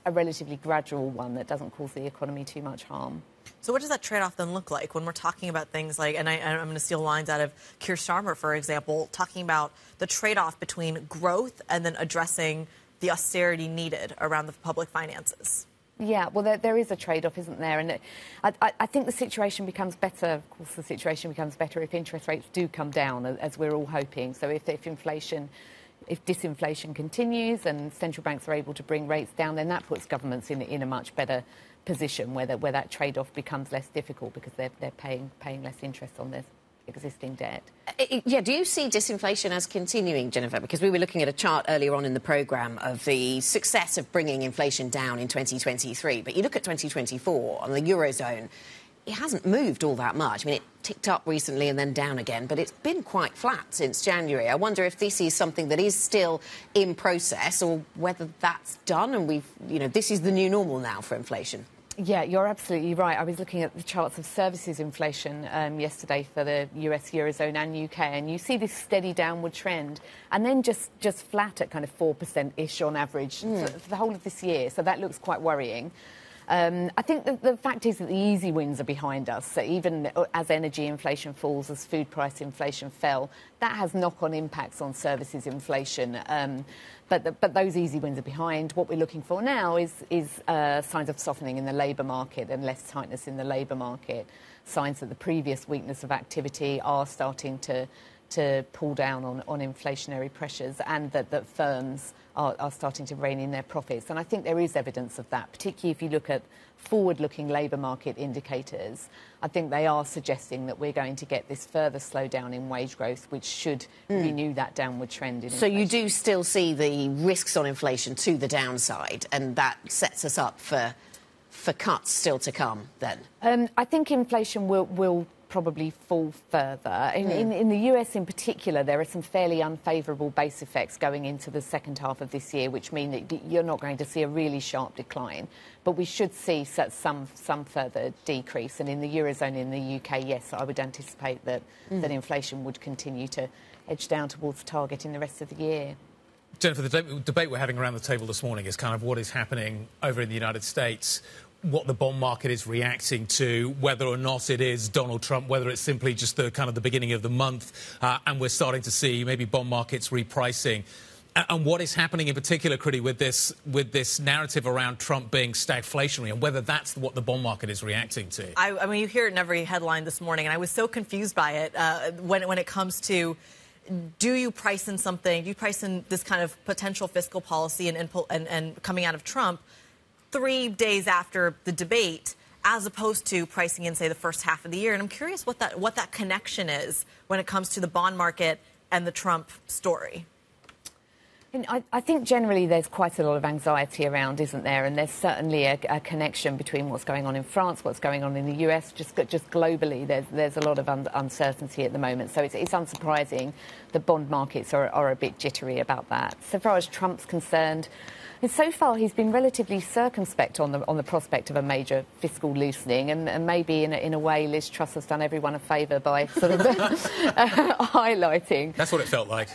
a relatively gradual one that doesn't cause the economy too much harm. So what does that trade-off then look like when we're talking about things like, and I'm going to steal lines out of Keir Starmer, for example, talking about the trade-off between growth and then addressing the austerity needed around the public finances? Yeah, well, there is a trade-off, isn't there? And I think the situation becomes better. Of course, the situation becomes better if interest rates do come down, as we're all hoping. So if disinflation continues and central banks are able to bring rates down, then that puts governments in a much better position where that trade-off becomes less difficult because they're paying less interest on this. existing debt. Yeah, do you see disinflation as continuing, Jennifer? Because we were looking at a chart earlier on in the programme of the success of bringing inflation down in 2023. But you look at 2024 on the Eurozone, it hasn't moved all that much. I mean, it ticked up recently and then down again, but it's been quite flat since January. I wonder if this is something that is still in process or whether that's done and this is the new normal now for inflation. Yeah, you're absolutely right. I was looking at the charts of services inflation yesterday for the US, Eurozone and UK, and you see this steady downward trend and then just flat at kind of 4%-ish on average for the whole of this year. So that looks quite worrying. I think the fact is that the easy wins are behind us. So even as energy inflation falls, as food price inflation fell, that has knock-on impacts on services inflation. But those easy wins are behind. What we're looking for now is signs of softening in the labour market and less tightness in the labour market. Signs that the previous weakness of activity are starting to pull down on inflationary pressures and that firms are starting to rein in their profits. And I think there is evidence of that, particularly if you look at forward-looking labour market indicators. I think they are suggesting that we're going to get this further slowdown in wage growth, which should renew that downward trend in inflation. So you do still see the risks on inflation to the downside, and that sets us up for cuts still to come then? I think inflation will probably fall further. In the US in particular, there are some fairly unfavourable base effects going into the second half of this year, which mean that you're not going to see a really sharp decline. But we should see some further decrease. And in the Eurozone, in the UK, yes, I would anticipate that inflation would continue to edge down towards target in the rest of the year. Jennifer, the debate we're having around the table this morning is kind of what is happening over in the United States, what the bond market is reacting to, whether or not it is Donald Trump, whether it's simply just the kind of the beginning of the month, and we're starting to see maybe bond markets repricing. And what is happening in particular, Kriti, with this narrative around Trump being stagflationary, and whether that's what the bond market is reacting to? I mean, you hear it in every headline this morning, and I was so confused by it when it comes to, do you price in something, do you price in this kind of potential fiscal policy and coming out of Trump 3 days after the debate, as opposed to pricing in, say, the first half of the year? And I'm curious what that connection is when it comes to the bond market and the Trump story. And I think generally there's quite a lot of anxiety around, isn't there? And there's certainly a connection between what's going on in France, what's going on in the US, just globally. There's a lot of uncertainty at the moment. So it's unsurprising the bond markets are a bit jittery about that. So far as Trump's concerned, and so far he's been relatively circumspect on the prospect of a major fiscal loosening, and maybe in a way Liz Truss has done everyone a favour by sort of highlighting. That's what it felt like.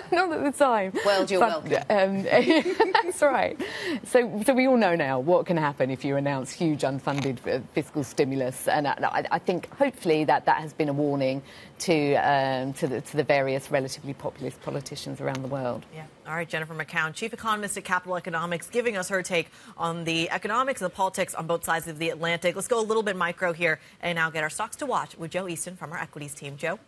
Not at the time. Well, you're welcome. That's right. So we all know now what can happen if you announce huge unfunded fiscal stimulus, and I think hopefully that has been a warning to the various relatively populist politicians around the world. Yeah. All right, Jennifer McKeown, chief economist at Capital Economics, giving us her take on the economics and the politics on both sides of the Atlantic. Let's go a little bit micro here and now get our stocks to watch with Joe Easton from our equities team. Joe?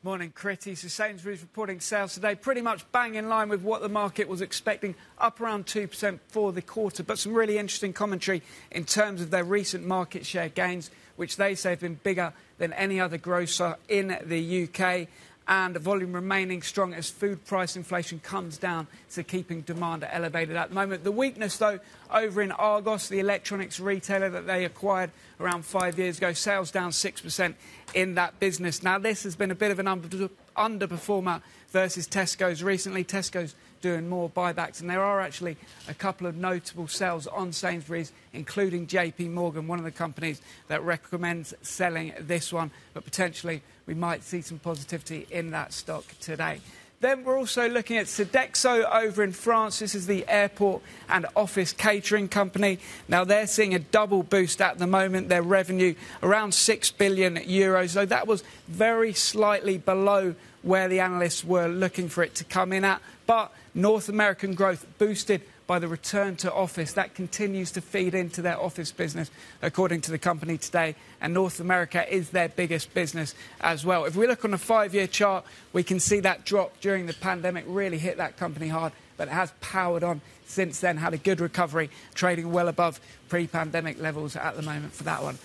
Morning, Kriti. So Sainsbury's reporting sales today pretty much bang in line with what the market was expecting, up around 2% for the quarter. But some really interesting commentary in terms of their recent market share gains, which they say have been bigger than any other grocer in the UK. And volume remaining strong as food price inflation comes down, so keeping demand elevated at the moment. The weakness, though, over in Argos, the electronics retailer that they acquired around 5 years ago, sales down 6% in that business. Now, this has been a bit of an underperformer versus Tesco's recently. Tesco's doing more buybacks, and there are actually a couple of notable sales on Sainsbury's, including JP Morgan, one of the companies that recommends selling this one, but potentially we might see some positivity in that stock today. Then we're also looking at Sodexo over in France. This is the airport and office catering company. Now, they're seeing a double boost at the moment. Their revenue around €6 billion. So that was very slightly below where the analysts were looking for it to come in at. But North American growth boosted by the return to office. That continues to feed into their office business, according to the company today. And North America is their biggest business as well. If we look on a 5-year chart, we can see that drop during the pandemic really hit that company hard, but it has powered on since then, had a good recovery, trading well above pre-pandemic levels at the moment for that one.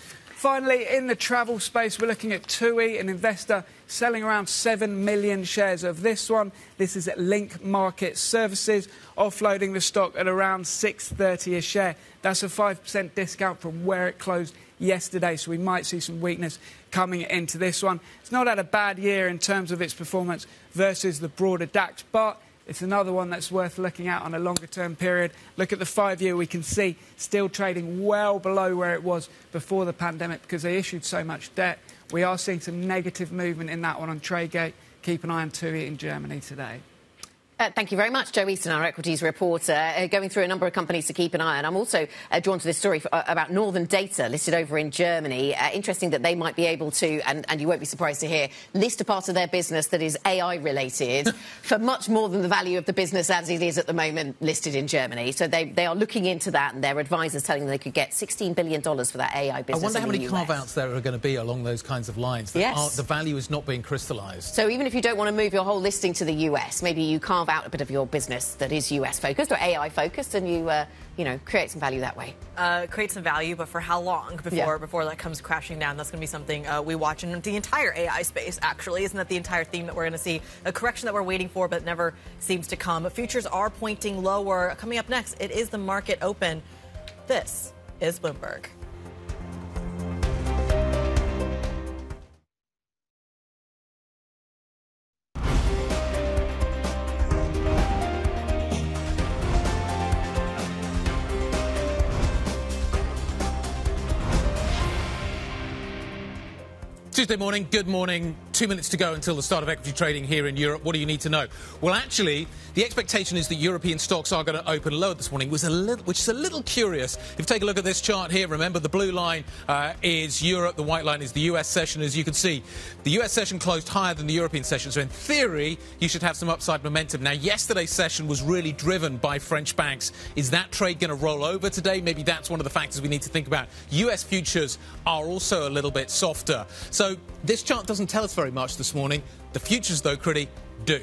finally, in the travel space, we're looking at TUI, an investor selling around 7 million shares of this one. This is at Link Market Services, offloading the stock at around $6.30 a share. That's a 5% discount from where it closed yesterday, so we might see some weakness coming into this one. It's not had a bad year in terms of its performance versus the broader DAX, but it's another one that's worth looking at on a longer-term period. Look at the 5-year, we can see still trading well below where it was before the pandemic because they issued so much debt. We are seeing some negative movement in that one on Tradegate. Keep an eye on TUI in Germany today. Thank you very much, Joe Easton, our equities reporter, going through a number of companies to keep an eye on. I'm also drawn to this story about Northern Data, listed over in Germany. Interesting that they might be able to, and you won't be surprised to hear, list a part of their business that is AI-related for much more than the value of the business as it is at the moment listed in Germany. So they are looking into that, and their advisors telling them they could get $16 billion for that AI business. I wonder how many US. carve-outs there are going to be along those kinds of lines. That the value is not being crystallised. So even if you don't want to move your whole listing to the US, maybe you carve out a bit of your business that is US focused or AI focused, and you create some value that way. Create some value, but for how long before that comes crashing down? That's going to be something we watch in the entire AI space. Actually, isn't that the entire theme that we're going to see? A correction that we're waiting for, but never seems to come. Futures are pointing lower. Coming up next, it is the market open. This is Bloomberg. Tuesday morning, good morning. 2 minutes to go until the start of equity trading here in Europe. What do you need to know? Well, actually, the expectation is that European stocks are going to open lower this morning, which is a little curious. If you take a look at this chart here, remember the blue line is Europe, the white line is the US session. As you can see, the US session closed higher than the European session, so in theory, you should have some upside momentum. Now, yesterday's session was really driven by French banks. Is that trade going to roll over today? Maybe that's one of the factors we need to think about. US futures are also a little bit softer. So this chart doesn't tell us very much this morning. The futures, though, Kriti, do.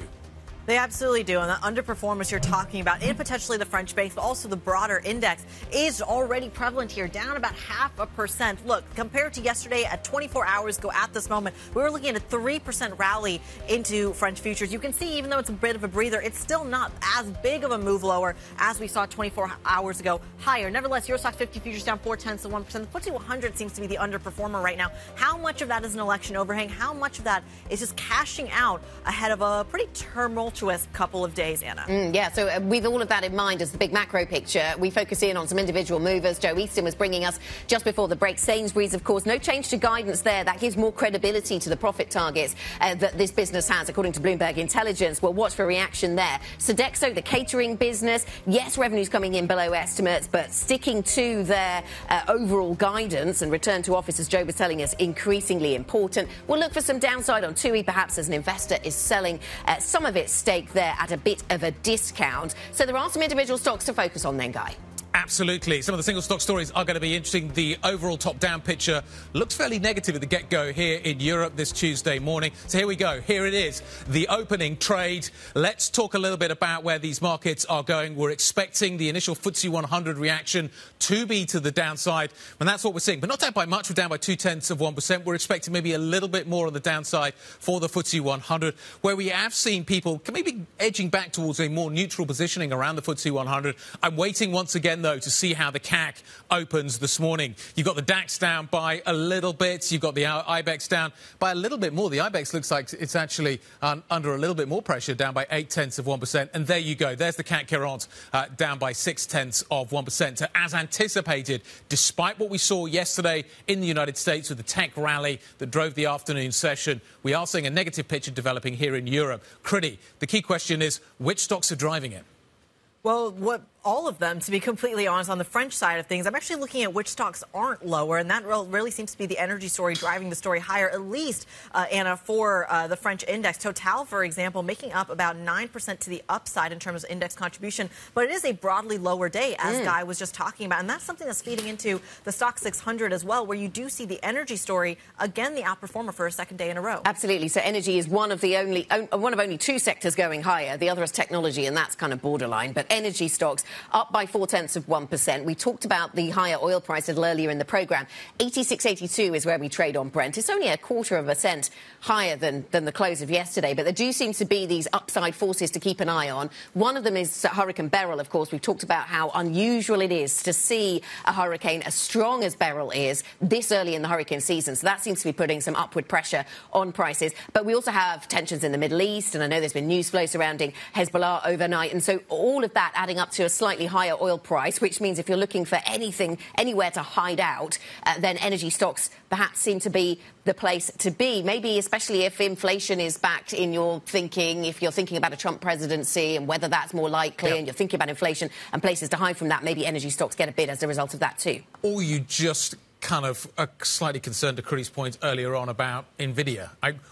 They absolutely do, and the underperformance you're talking about, and potentially the French banks, but also the broader index, is already prevalent here, down about 0.5%. Look, compared to yesterday at 24 hours ago at this moment, we were looking at a 3% rally into French futures. You can see, even though it's a bit of a breather, it's still not as big of a move lower as we saw 24 hours ago, higher. Nevertheless, Eurostoxx 50 futures down 0.4%. The FTSE 100 seems to be the underperformer right now. How much of that is an election overhang? How much of that is just cashing out ahead of a pretty tumultuous couple of days, Anna? So with all of that in mind as the big macro picture, we focus in on some individual movers. Joe Easton was bringing us just before the break. Sainsbury's, of course, no change to guidance there. That gives more credibility to the profit targets that this business has, according to Bloomberg Intelligence. We'll watch for reaction there. Sodexo, the catering business, yes, revenue's coming in below estimates, but sticking to their overall guidance and return to office, as Joe was telling us, increasingly important. We'll look for some downside on TUI, perhaps as an investor is selling some of its stake there at a bit of a discount. So there are some individual stocks to focus on then, Guy. Absolutely. Some of the single stock stories are going to be interesting. The overall top-down picture looks fairly negative at the get-go here in Europe this Tuesday morning. So here we go. Here it is, the opening trade. Let's talk a little bit about where these markets are going. We're expecting the initial FTSE 100 reaction to be to the downside, and that's what we're seeing. But not down by much. We're down by 0.2%. We're expecting maybe a little bit more on the downside for the FTSE 100, where we have seen people maybe edging back towards a more neutral positioning around the FTSE 100. I'm waiting once again, though, to see how the CAC opens this morning. You've got the DAX down by a little bit. You've got the IBEX down by a little bit more. The IBEX looks like it's actually under a little bit more pressure, down by 0.8%. And there you go. There's the CAC 40 down by 0.6%. So as anticipated, despite what we saw yesterday in the United States with the tech rally that drove the afternoon session, we are seeing a negative picture developing here in Europe. Kriti, the key question is, which stocks are driving it? Well, all of them, to be completely honest, on the French side of things. I'm actually looking at which stocks aren't lower, and that really seems to be the energy story driving the story higher, at least, Anna, for the French index. Total, for example, making up about 9% to the upside in terms of index contribution, but it is a broadly lower day, as Guy was just talking about, and that's something that's feeding into the Stock 600 as well, where you do see the energy story, again, the outperformer for a second day in a row. Absolutely. So energy is one of only two sectors going higher. The other is technology, and that's kind of borderline. But energy stocks up by 0.4%. We talked about the higher oil price a little earlier in the programme. 86.82 is where we trade on Brent. It's only 0.25% higher than the close of yesterday, but there do seem to be these upside forces to keep an eye on. One of them is Hurricane Beryl, of course. We've talked about how unusual it is to see a hurricane as strong as Beryl is this early in the hurricane season. So that seems to be putting some upward pressure on prices. But we also have tensions in the Middle East, and I know there's been news flow surrounding Hezbollah overnight. And so all of that adding up to a slightly higher oil price, which means if you're looking for anything, anywhere to hide out, then energy stocks perhaps seem to be the place to be. Maybe especially if inflation is back in your thinking, if you're thinking about a Trump presidency and whether that's more likely, and you're thinking about inflation and places to hide from that, maybe energy stocks get a bid as a result of that too. Or you just kind of are slightly concerned to Kriti's point earlier on about Nvidia.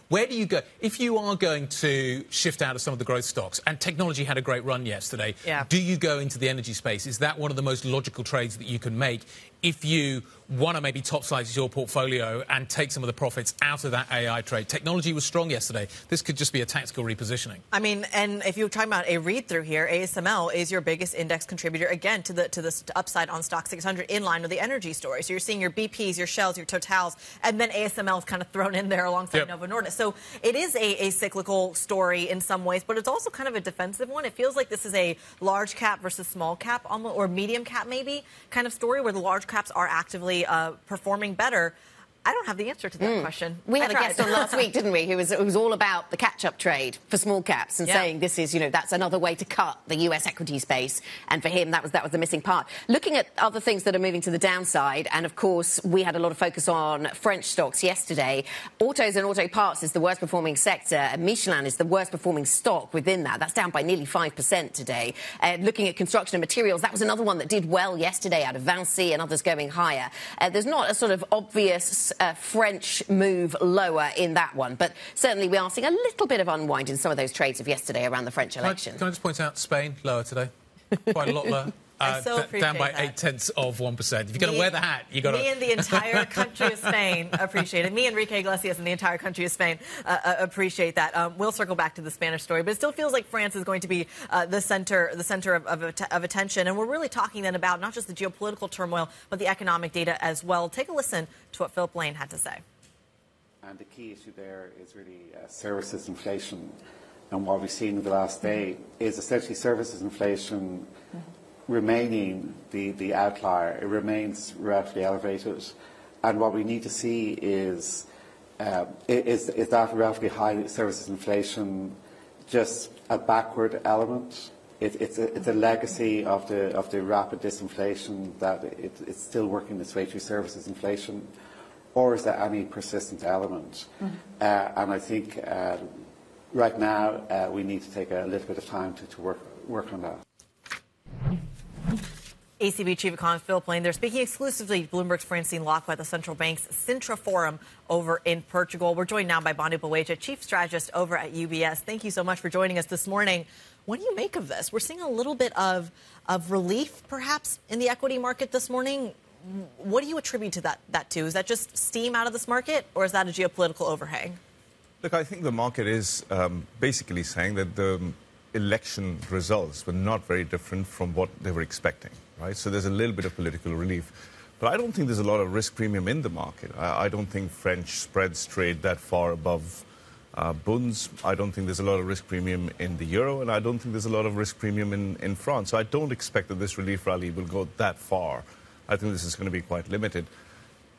Where do you go? If you are going to shift out of some of the growth stocks, and technology had a great run yesterday, do you go into the energy space? Is that one of the most logical trades that you can make if you want to maybe top slice your portfolio and take some of the profits out of that AI trade? Technology was strong yesterday. This could just be a tactical repositioning. I mean, and if you're talking about a read-through here, ASML is your biggest index contributor, again, to the upside on Stock 600 in line with the energy story. So you're seeing your BPs, your Shells, your Totals, and then ASML is kind of thrown in there alongside Novo Nordisk. So it is a cyclical story in some ways, but it's also kind of a defensive one. It feels like this is a large cap versus small cap, almost, or medium cap maybe, kind of story where the large caps are actively performing better. I don't have the answer to that question. We had a guest on last week, didn't we, who was all about the catch-up trade for small caps and saying this is, that's another way to cut the US equity space. And for him, that was the missing part. Looking at other things that are moving to the downside, and of course, we had a lot of focus on French stocks yesterday. Autos and auto parts is the worst performing sector, and Michelin is the worst performing stock within that. That's down by nearly 5% today. Looking at construction and materials, that was another one that did well yesterday out of Vinci and others going higher. There's not a sort of obvious French move lower in that one, but certainly we are seeing a little bit of unwind in some of those trades of yesterday around the French election. Can I just point out Spain lower today? Quite a lot lower. Down by 0.8%. If you're going to wear the hat, you've got to... Me and the entire country of Spain appreciate it. Me, Enrique Iglesias, and the entire country of Spain appreciate that. We'll circle back to the Spanish story, but it still feels like France is going to be the center of attention. And we're really talking then about not just the geopolitical turmoil, but the economic data as well. Take a listen to what Philip Lane had to say. And the key issue there is really services inflation. And what we've seen in the last day is essentially services inflation remaining the outlier. It remains relatively elevated, and what we need to see is that relatively high services inflation just a backward element. It's a legacy of the rapid disinflation that it's still working its way through services inflation, or is there any persistent element? And I think right now we need to take a little bit of time to work on that. ECB Chief Economist Philip Lane. They're speaking exclusively to Bloomberg's Francine Locke at the central bank's Sintra Forum over in Portugal. We're joined now by Bhanu Baweja, Chief Strategist over at UBS. Thank you so much for joining us this morning. What do you make of this? We're seeing a little bit of relief, perhaps, in the equity market this morning. What do you attribute to that to? Is that just steam out of this market, or is that a geopolitical overhang? Look, I think the market is basically saying that the election results were not very different from what they were expecting, right? So there's a little bit of political relief. But I don't think there's a lot of risk premium in the market. I don't think French spreads trade that far above bunds. I don't think there's a lot of risk premium in the euro, and I don't think there's a lot of risk premium in France. So I don't expect that this relief rally will go that far. I think this is going to be quite limited.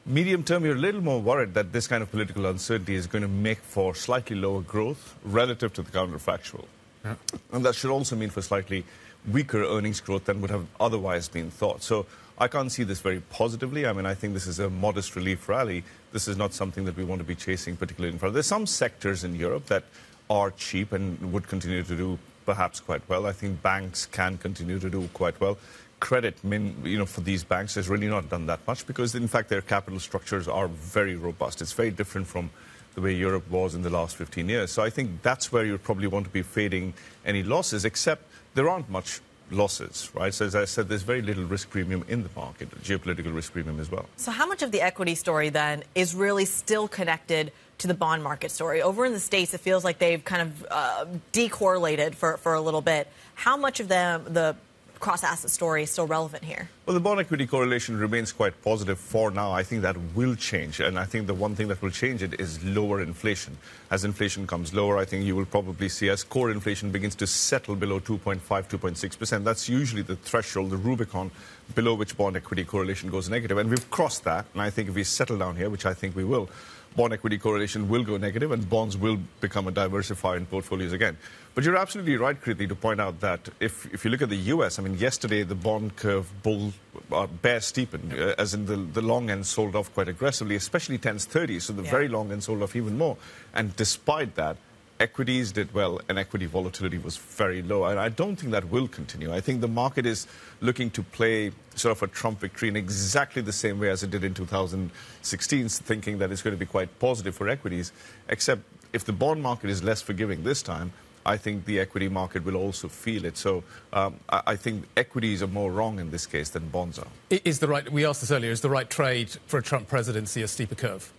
Medium term, you're a little more worried that this kind of political uncertainty is going to make for slightly lower growth relative to the counterfactual. Yeah. And that should also mean for slightly weaker earnings growth than would have otherwise been thought. So I can't see this very positively. I mean, I think this is a modest relief rally. This is not something that we want to be chasing particularly in front. There's some sectors in Europe that are cheap and would continue to do perhaps quite well. I think banks can continue to do quite well. Credit, for these banks has really not done that much because, in fact, their capital structures are very robust. It's very different from the way Europe was in the last 15 years. So I think that's where you probably want to be fading any losses, except there aren't much losses, right? So as I said, there's very little risk premium in the market, geopolitical risk premium as well. So how much of the equity story then is really still connected to the bond market story? Over in the States, it feels like they've kind of decorrelated for a little bit. How much of the cross-asset story is still relevant here? Well, the bond-equity correlation remains quite positive for now. I think that will change, and I think the one thing that will change it is lower inflation. As inflation comes lower, I think you will probably see as core inflation begins to settle below 2.5, 2.6%. That's usually the threshold, the Rubicon, below which bond-equity correlation goes negative, and we've crossed that, and I think if we settle down here, which I think we will, bond-equity correlation will go negative and bonds will become a diversifier in portfolios again. But you're absolutely right, Kriti, to point out that if you look at the U.S., I mean, yesterday the bond curve bear steepened, as in the long end sold off quite aggressively, especially 10s, 30s, so the very long end sold off even more. And despite that, equities did well and equity volatility was very low. And I don't think that will continue. I think the market is looking to play sort of a Trump victory in exactly the same way as it did in 2016, thinking that it's going to be quite positive for equities, except if the bond market is less forgiving this time, I think the equity market will also feel it. So I think equities are more wrong in this case than bonds are. We asked this earlier, is the right trade for a Trump presidency a steeper curve?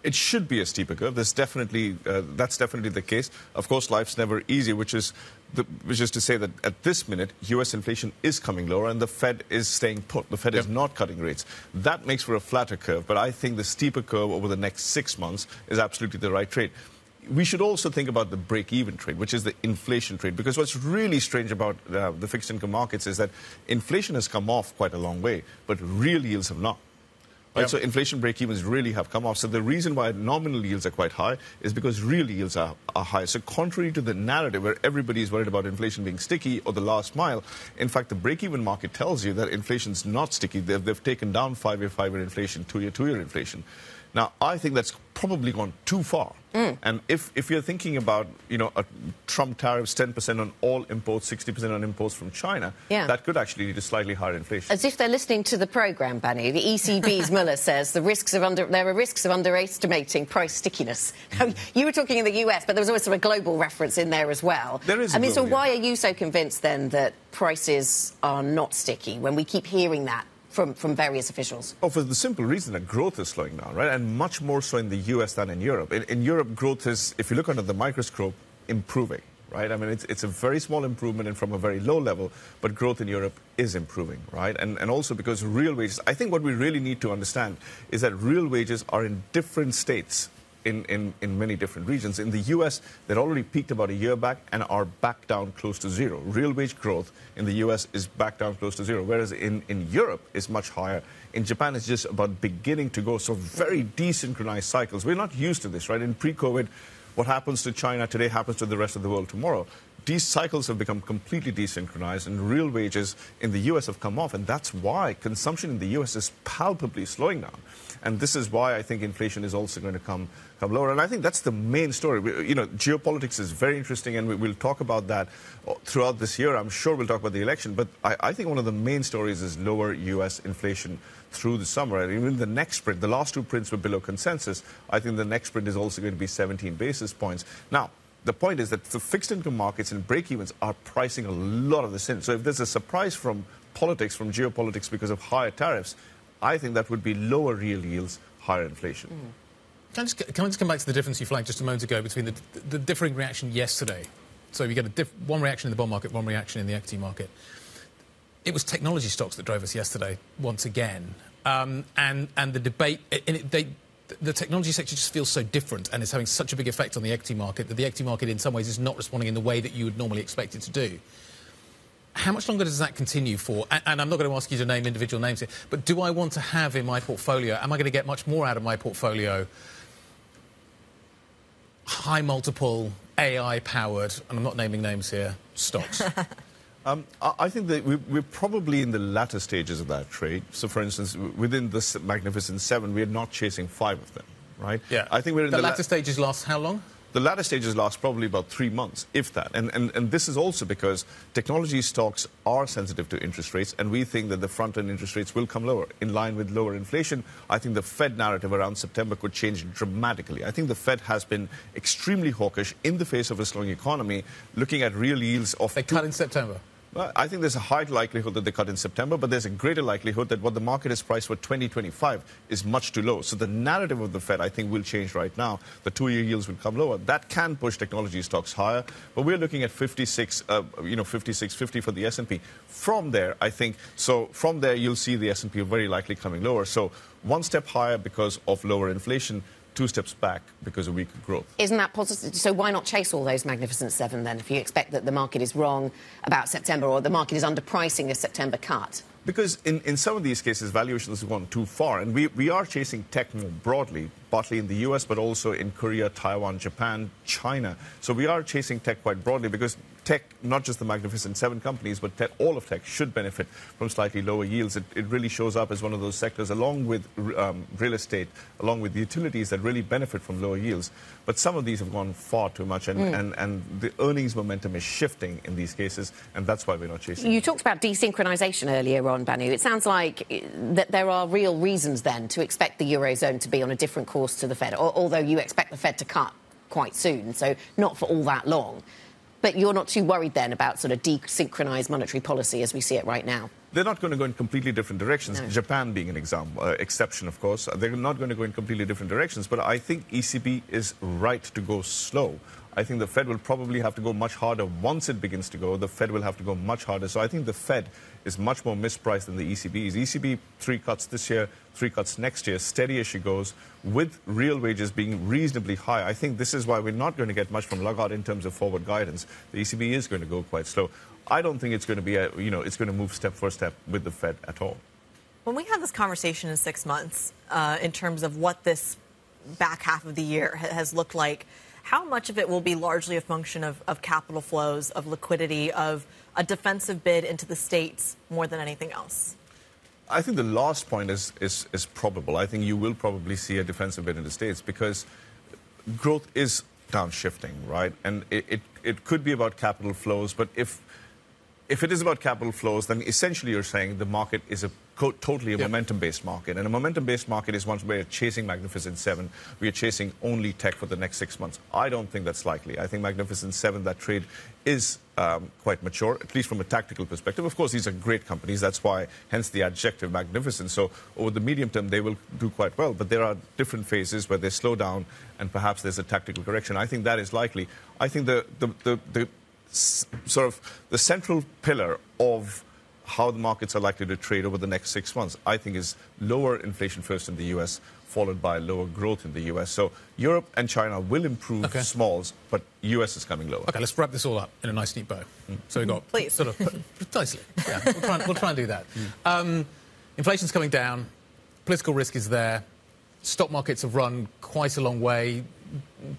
It should be a steeper curve. That's definitely the case. Of course, life's never easy, which is to say that at this minute, U.S. inflation is coming lower and the Fed is staying put. The Fed is not cutting rates. That makes for a flatter curve, but I think the steeper curve over the next 6 months is absolutely the right trade. We should also think about the break-even trade, which is the inflation trade, because what's really strange about the fixed income markets is that inflation has come off quite a long way, but real yields have not. Right? Yep. So inflation break-evens really have come off. So the reason why nominal yields are quite high is because real yields are high. So contrary to the narrative where everybody is worried about inflation being sticky or the last mile, in fact, the break-even market tells you that inflation's not sticky. They've taken down 5-year inflation, 2-year inflation. Now, I think that's probably gone too far. And if you're thinking about, a Trump tariffs, 10% on all imports, 60% on imports from China, that could actually lead to slightly higher inflation. As if they're listening to the programme, Bhanu, the ECB's Muller says there are risks of underestimating price stickiness. You were talking in the US, but there was also a global reference in there as well. There is. So why are you so convinced then that prices are not sticky when we keep hearing that from various officials? Oh, for the simple reason that growth is slowing down, right? And much more so in the US than in Europe. In Europe, growth is, if you look under the microscope, improving, right? I mean, it's a very small improvement and from a very low level, but growth in Europe is improving, right? And also because real wages, I think what we really need to understand is that real wages are in different states in many different regions. In the US, they're already peaked about a year back and are back down close to zero. Real wage growth in the US is back down close to zero, whereas in Europe is much higher. In Japan, it's just about beginning to go. So very desynchronized cycles. We're not used to this, right? In pre-COVID, what happens to China today happens to the rest of the world tomorrow. These cycles have become completely desynchronized, and real wages in the U.S. have come off, and that's why consumption in the U.S. is palpably slowing down. And this is why I think inflation is also going to come lower. And I think that's the main story. Geopolitics is very interesting, and we'll talk about that throughout this year. I'm sure we'll talk about the election, but I think one of the main stories is lower U.S. inflation through the summer. And even the next sprint, the last two prints were below consensus. I think the next sprint is also going to be 17 basis points. Now, the point is that the fixed income markets and break-evens are pricing a lot of this in. So if there's a surprise from politics, from geopolitics because of higher tariffs, I think that would be lower real yields, higher inflation. Can I just come back to the difference you flagged just a moment ago between the differing reaction yesterday? So we get one reaction in the bond market, one reaction in the equity market. It was technology stocks that drove us yesterday once again. And the debate... The technology sector just feels so different and is having such a big effect on the equity market that the equity market in some ways is not responding in the way that you would normally expect it to do. How much longer does that continue for? And I'm not going to ask you to name individual names here, but do I want to have in my portfolio, am I going to get much more out of my portfolio, high multiple, AI-powered, and I'm not naming names here, stocks? I think that we're probably in the latter stages of that trade. So, for instance, within this Magnificent Seven, we're not chasing 5 of them, right? Yeah. I think we're in the latter stages last how long? The latter stages last probably about 3 months, if that. And this is also because technology stocks are sensitive to interest rates, and we think that the front-end interest rates will come lower, in line with lower inflation. I think the Fed narrative around September could change dramatically. I think the Fed has been extremely hawkish in the face of a slowing economy, looking at real yields of... They cut in September? Well, I think there's a high likelihood that they cut in September, but there's a greater likelihood that what the market is priced for 2025 is much too low. So the narrative of the Fed, I think, will change right now. The 2-year yields will come lower. That can push technology stocks higher, but we're looking at 56.50 for the S&P. From there, I think, so from there you'll see the S&P very likely coming lower. So one step higher because of lower inflation, 2 steps back because of weaker growth. Isn't that positive? So why not chase all those Magnificent Seven then, if you expect that the market is wrong about September or the market is underpricing a September cut? Because in some of these cases, valuations have gone too far. And we are chasing tech more broadly, partly in the US, but also in Korea, Taiwan, Japan, China. So we are chasing tech quite broadly because tech, not just the Magnificent Seven companies, but all of tech should benefit from slightly lower yields. It really shows up as one of those sectors, along with real estate, along with utilities, that really benefit from lower yields. But some of these have gone far too much, and the earnings momentum is shifting in these cases, and that's why we're not chasing. You talked about desynchronization earlier on, Bhanu. It sounds like that there are real reasons then to expect the Eurozone to be on a different course to the Fed, although you expect the Fed to cut quite soon, so not for all that long. But you're not too worried then about sort of desynchronized monetary policy as we see it right now? They're not going to go in completely different directions. No. Japan being an exception, of course. They're not going to go in completely different directions. But I think ECB is right to go slow. I think the Fed will probably have to go much harder once it begins to go. The Fed will have to go much harder. So I think the Fed is much more mispriced than the ECB is. ECB, 3 cuts this year, 3 cuts next year, steady as she goes, with real wages being reasonably high. I think this is why we're not going to get much from Lagarde in terms of forward guidance. The ECB is going to go quite slow. I don't think it's going to be it's going to move step for step with the Fed at all. When we have this conversation in 6 months, in terms of what this back half of the year has looked like, how much of it will be largely a function of capital flows, of liquidity, of a defensive bid into the states more than anything else? I think the last point is probable. I think you will probably see a defensive bid in the states because growth is downshifting, right? And it could be about capital flows, but if it is about capital flows, then essentially you're saying the market is totally a momentum-based market. And a momentum-based market is one where you're chasing Magnificent Seven. We are chasing only tech for the next 6 months. I don't think that's likely. I think Magnificent Seven, that trade is quite mature, at least from a tactical perspective. Of course, these are great companies. That's why, hence the adjective magnificent. So over the medium term, they will do quite well. But there are different phases where they slow down and perhaps there's a tactical correction. I think that is likely. I think the sort of the central pillar of how the markets are likely to trade over the next 6 months, I think, is lower inflation first in the U.S., followed by lower growth in the U.S. So Europe and China will improve smalls, but U.S. is coming lower. OK, let's wrap this all up in a nice, neat bow. So we've got sort of precisely. Yeah, we'll try and do that. Inflation's coming down. Political risk is there. Stock markets have run quite a long way.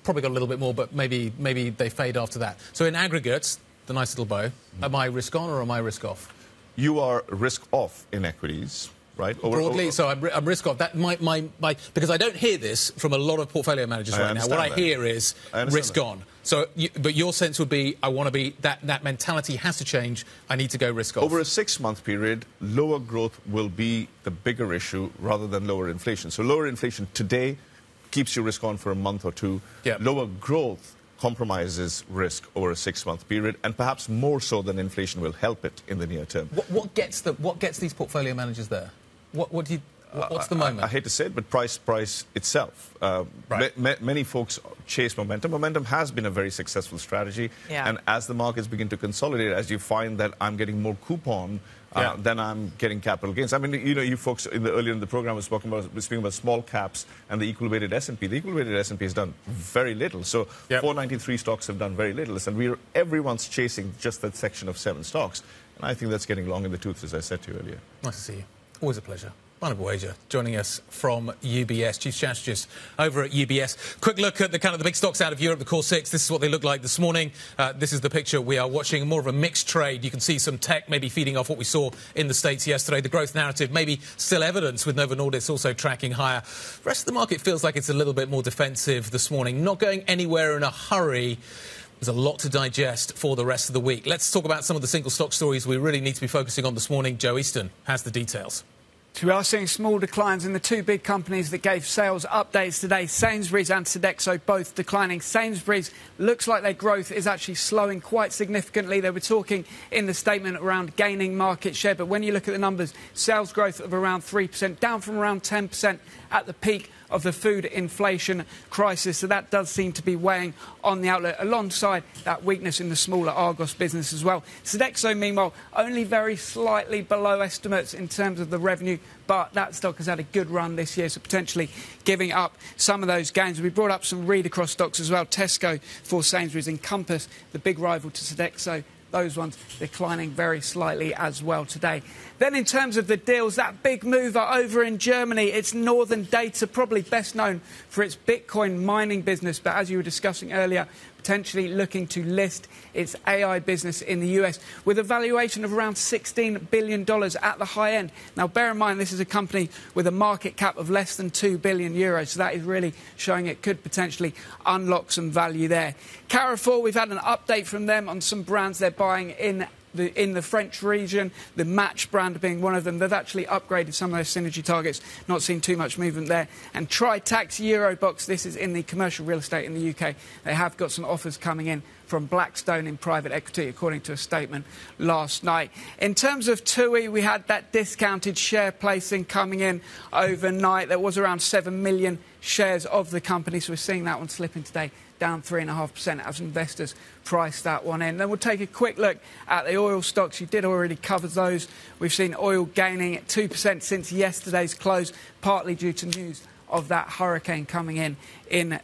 Probably got a little bit more, but maybe they fade after that. So in aggregate, the nice little bow, am I risk on or am I risk off? You are risk off in equities, right? Broadly, so I'm risk off. That because I don't hear this from a lot of portfolio managers right now. What I hear is risk on. So, but your sense would be, I want to be, that mentality has to change. I need to go risk off. Over a 6-month period, lower growth will be the bigger issue rather than lower inflation. So lower inflation today keeps you risk on for a month or two. Yep. Lower growth compromises risk over a 6-month period, and perhaps more so than inflation will help it in the near term. What gets these portfolio managers there? What's the moment? I hate to say it, but price itself. Many folks chase momentum. Momentum has been a very successful strategy, and as the markets begin to consolidate, as you find that I'm getting more coupon, then I'm getting capital gains. I mean, you folks earlier in the program were speaking about small caps and the equal-weighted S&P. The equal-weighted S&P has done very little. So 493 stocks have done very little. And everyone's chasing just that section of 7 stocks. And I think that's getting long in the tooth, as I said to you earlier. Nice to see you. Always a pleasure. Bhanu Baweja joining us from UBS, Chief Strategist over at UBS. Quick look at the big stocks out of Europe, the core 6. This is what they look like this morning. This is the picture we are watching. More of a mixed trade. You can see some tech maybe feeding off what we saw in the States yesterday. The growth narrative maybe still evidence with Novo Nordisk also tracking higher. The rest of the market feels like it's a little bit more defensive this morning. Not going anywhere in a hurry. There's a lot to digest for the rest of the week. Let's talk about some of the single stock stories we really need to be focusing on this morning. Joe Easton has the details. So we are seeing small declines in the two big companies that gave sales updates today. Sainsbury's and Sodexo both declining. Sainsbury's looks like their growth is actually slowing quite significantly. They were talking in the statement around gaining market share, but when you look at the numbers, sales growth of around 3%, down from around 10% at the peak of the food inflation crisis. So that does seem to be weighing on the outlook, alongside that weakness in the smaller Argos business as well. Sodexo, meanwhile, only very slightly below estimates in terms of the revenue, but that stock has had a good run this year, so potentially giving up some of those gains. We brought up some read-across stocks as well. Tesco for Sainsbury's and Compass, the big rival to Sodexo, those ones declining very slightly as well today. Then in terms of the deals, that big mover over in Germany, it's Northern Data, probably best known for its Bitcoin mining business, but as you were discussing earlier, potentially looking to list its AI business in the US with a valuation of around $16 billion at the high end. Now, bear in mind, this is a company with a market cap of less than €2 billion, so that is really showing it could potentially unlock some value there. Carrefour, we've had an update from them on some brands they're buying in the French region, the Match brand being one of them. They've actually upgraded some of their synergy targets, not seen too much movement there. And Tritax Eurobox, this is in the commercial real estate in the UK. They have got some offers coming in from Blackstone in private equity, according to a statement last night. In terms of TUI, we had that discounted share placing coming in overnight. There was around 7 million shares of the company, so we're seeing that one slipping today, down 3.5% as investors price that one in. Then we'll take a quick look at the oil stocks. You did already cover those. We've seen oil gaining at 2% since yesterday's close, partly due to news of that hurricane coming in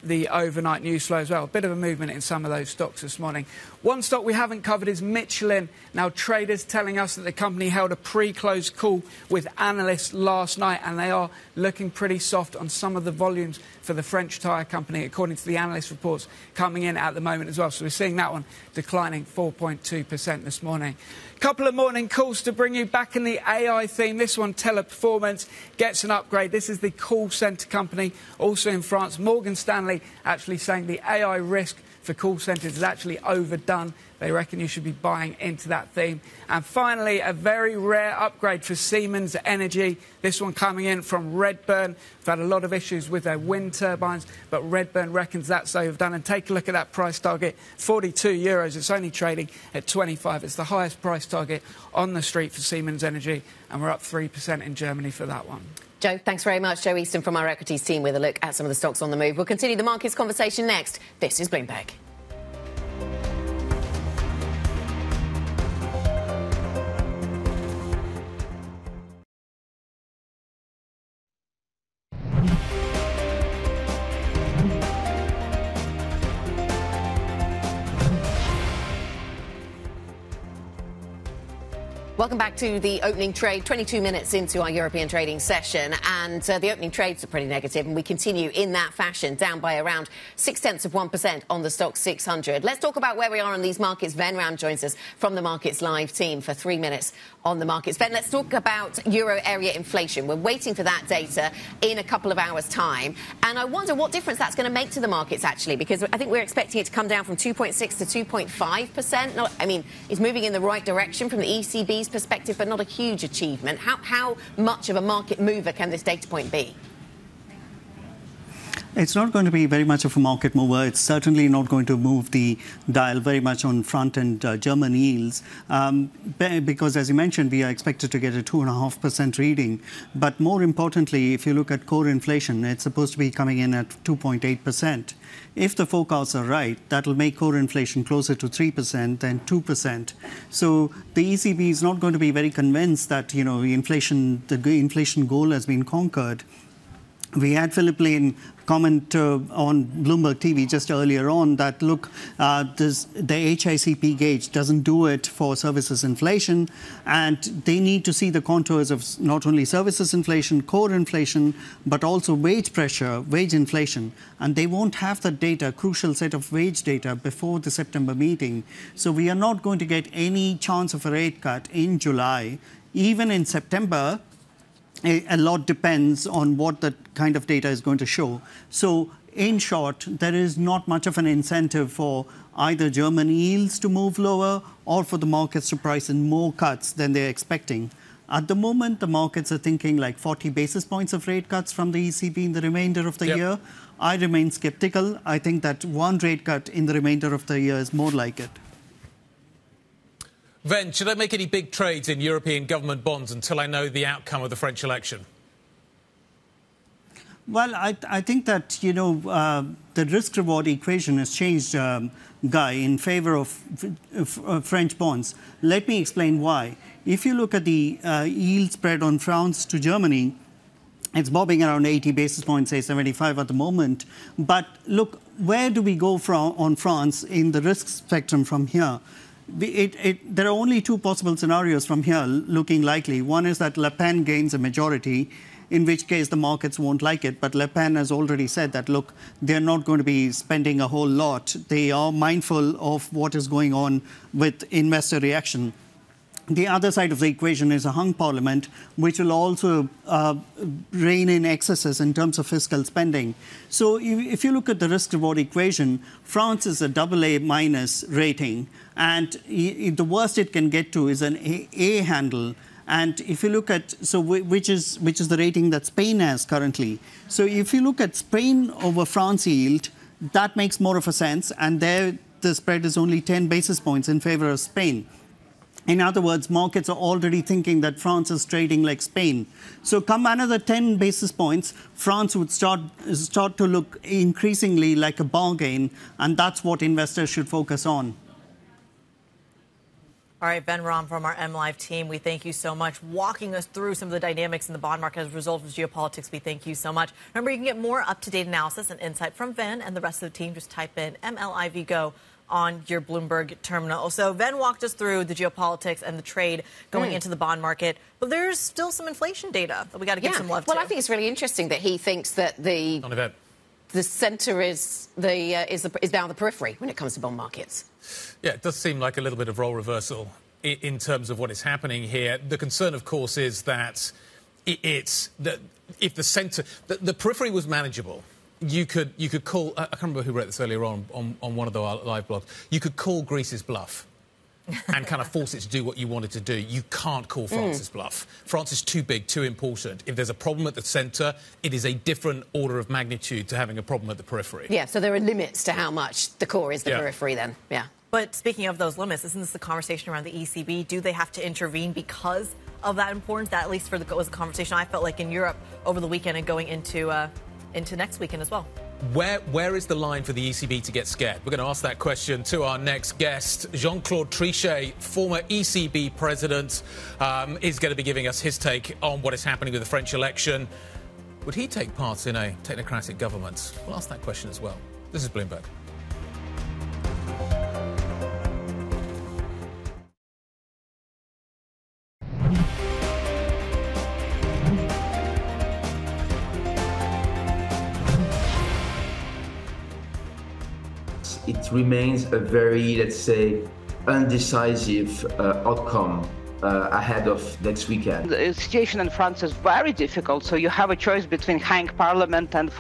the overnight news flow as well. A bit of a movement in some of those stocks this morning. One stock we haven't covered is Michelin. Now, traders telling us that the company held a pre-close call with analysts last night, and they are looking pretty soft on some of the volumes for the French tyre company, according to the analyst reports coming in at the moment as well. So we're seeing that one declining 4.2% this morning. Couple of morning calls to bring you back in the AI theme. This one, Teleperformance, gets an upgrade. This is the call centre company, also in France. Morgan Stanley actually saying the AI risk for call centres is actually overdone. They reckon you should be buying into that theme. And finally, a very rare upgrade for Siemens Energy. This one coming in from Redburn. We've had a lot of issues with their wind turbines, but Redburn reckons that's overdone. And take a look at that price target, €42. It's only trading at 25. It's the highest price target on the street for Siemens Energy, and we're up 3% in Germany for that one. Joe, thanks very much. Joe Easton from our equities team with a look at some of the stocks on the move. We'll continue the markets conversation next. This is Bloomberg. Welcome back to the opening trade, 22 minutes into our European trading session, and the opening trades are pretty negative, and we continue in that fashion, down by around 0.6% on the Stoxx 600. Let's talk about where we are on these markets. Ven Ram joins us from the Markets Live team for 3 minutes on the markets. Ven, let's talk about euro area inflation. We're waiting for that data in a couple of hours' time, and I wonder what difference that's going to make to the markets, actually, because I think we're expecting it to come down from 2.6 to 2.5%. I mean, it's moving in the right direction from the ECB's perspective, but not a huge achievement. How much of a market mover can this data point be? It's not going to be very much of a market mover. It's certainly not going to move the dial very much on front-end German yields because, as you mentioned, we are expected to get a 2.5% reading. But more importantly, if you look at core inflation, it's supposed to be coming in at 2.8%. If the forecasts are right, that will make core inflation closer to 3% than 2%. So the ECB is not going to be very convinced that, the inflation goal has been conquered. We had Philip Lane comment on Bloomberg TV just earlier on that, look, the HICP gauge doesn't do it for services inflation, and they need to see the contours of not only services inflation, core inflation, but also wage pressure, wage inflation. And they won't have the data, crucial set of wage data, before the September meeting. So we are not going to get any chance of a rate cut in July. Even in September, a lot depends on what the kind of data is going to show. So, in short, there is not much of an incentive for either German yields to move lower or for the markets to price in more cuts than they're expecting. At the moment, the markets are thinking like 40 basis points of rate cuts from the ECB in the remainder of the year. I remain skeptical. I think that one rate cut in the remainder of the year is more like it. Ven, should I make any big trades in European government bonds until I know the outcome of the French election? Well, I think that, the risk-reward equation has changed, Guy, in favor of French bonds. Let me explain why. If you look at the yield spread on France to Germany, it's bobbing around 80 basis points, say 75 at the moment. But look, where do we go on France in the risk spectrum from here? There are only two possible scenarios from here looking likely. One is that Le Pen gains a majority, in which case the markets won't like it. But Le Pen has already said that, look, they're not going to be spending a whole lot. They are mindful of what is going on with investor reaction. The other side of the equation is a hung parliament, which will also rein in excesses in terms of fiscal spending. So if you look at the risk-reward equation, France is a AA minus rating. And the worst it can get to is an A handle. And if you look at, which is the rating that Spain has currently. So if you look at Spain over France yield, that makes more of a sense. And there the spread is only 10 basis points in favor of Spain. In other words, markets are already thinking that France is trading like Spain. So come another 10 basis points, France would start to look increasingly like a bargain, and that's what investors should focus on. All right, Ben Rom from our MLIV team, we thank you so much walking us through some of the dynamics in the bond market as a result of geopolitics. We thank you so much. Remember, you can get more up-to-date analysis and insight from Ben and the rest of the team. Just type in MLIV Go on your Bloomberg terminal. So Ben walked us through the geopolitics and the trade going into the bond market, but there's still some inflation data that we got to give some love to. Well, I think it's really interesting that he thinks that the centre is now the periphery when it comes to bond markets. Yeah, it does seem like a little bit of role reversal in terms of what is happening here. The concern, of course, is that if the centre, the periphery was manageable. You could call, I can't remember who wrote this earlier on one of the live blogs, you could call Greece's bluff and kind of force it to do what you wanted to do. You can't call France's bluff. France is too big, too important. If there's a problem at the centre, it is a different order of magnitude to having a problem at the periphery. Yeah, so there are limits to how much the core is the periphery then, yeah. But speaking of those limits, isn't this the conversation around the ECB? Do they have to intervene because of that importance? That, at least was a conversation I felt like in Europe over the weekend and going into next weekend as well. Where is the line for the ECB to get scared? We're going to ask that question to our next guest. Jean-Claude Trichet, former ECB president, is going to be giving us his take on what is happening with the French election. Would he take part in a technocratic government? We'll ask that question as well. This is Bloomberg. It remains a very, let's say, undecisive outcome ahead of next weekend. The situation in France is very difficult, so you have a choice between hang parliament and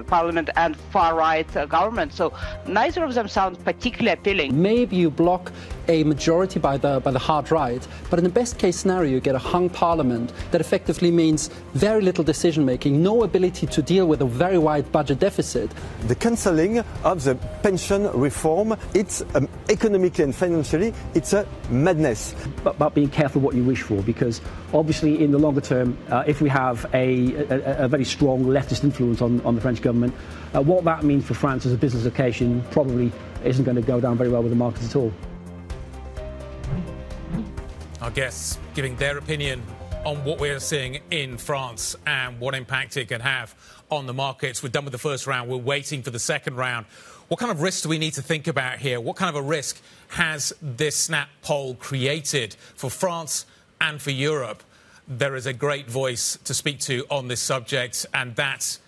parliament and far-right government. So neither of them sound particularly appealing. Maybe you block a majority by the hard right, but in the best case scenario, you get a hung parliament that effectively means very little decision making, no ability to deal with a very wide budget deficit. The cancelling of the pension reform, it's economically and financially, it's a madness. But being careful what you wish for, because obviously in the longer term, if we have a very strong leftist influence on the French government, what that means for France as a business location probably isn't going to go down very well with the markets at all. Our guests giving their opinion on what we're seeing in France and what impact it can have on the markets. We're done with the first round. We're waiting for the second round. What kind of risks do we need to think about here? What kind of a risk has this snap poll created for France and for Europe? There is a great voice to speak to on this subject, and that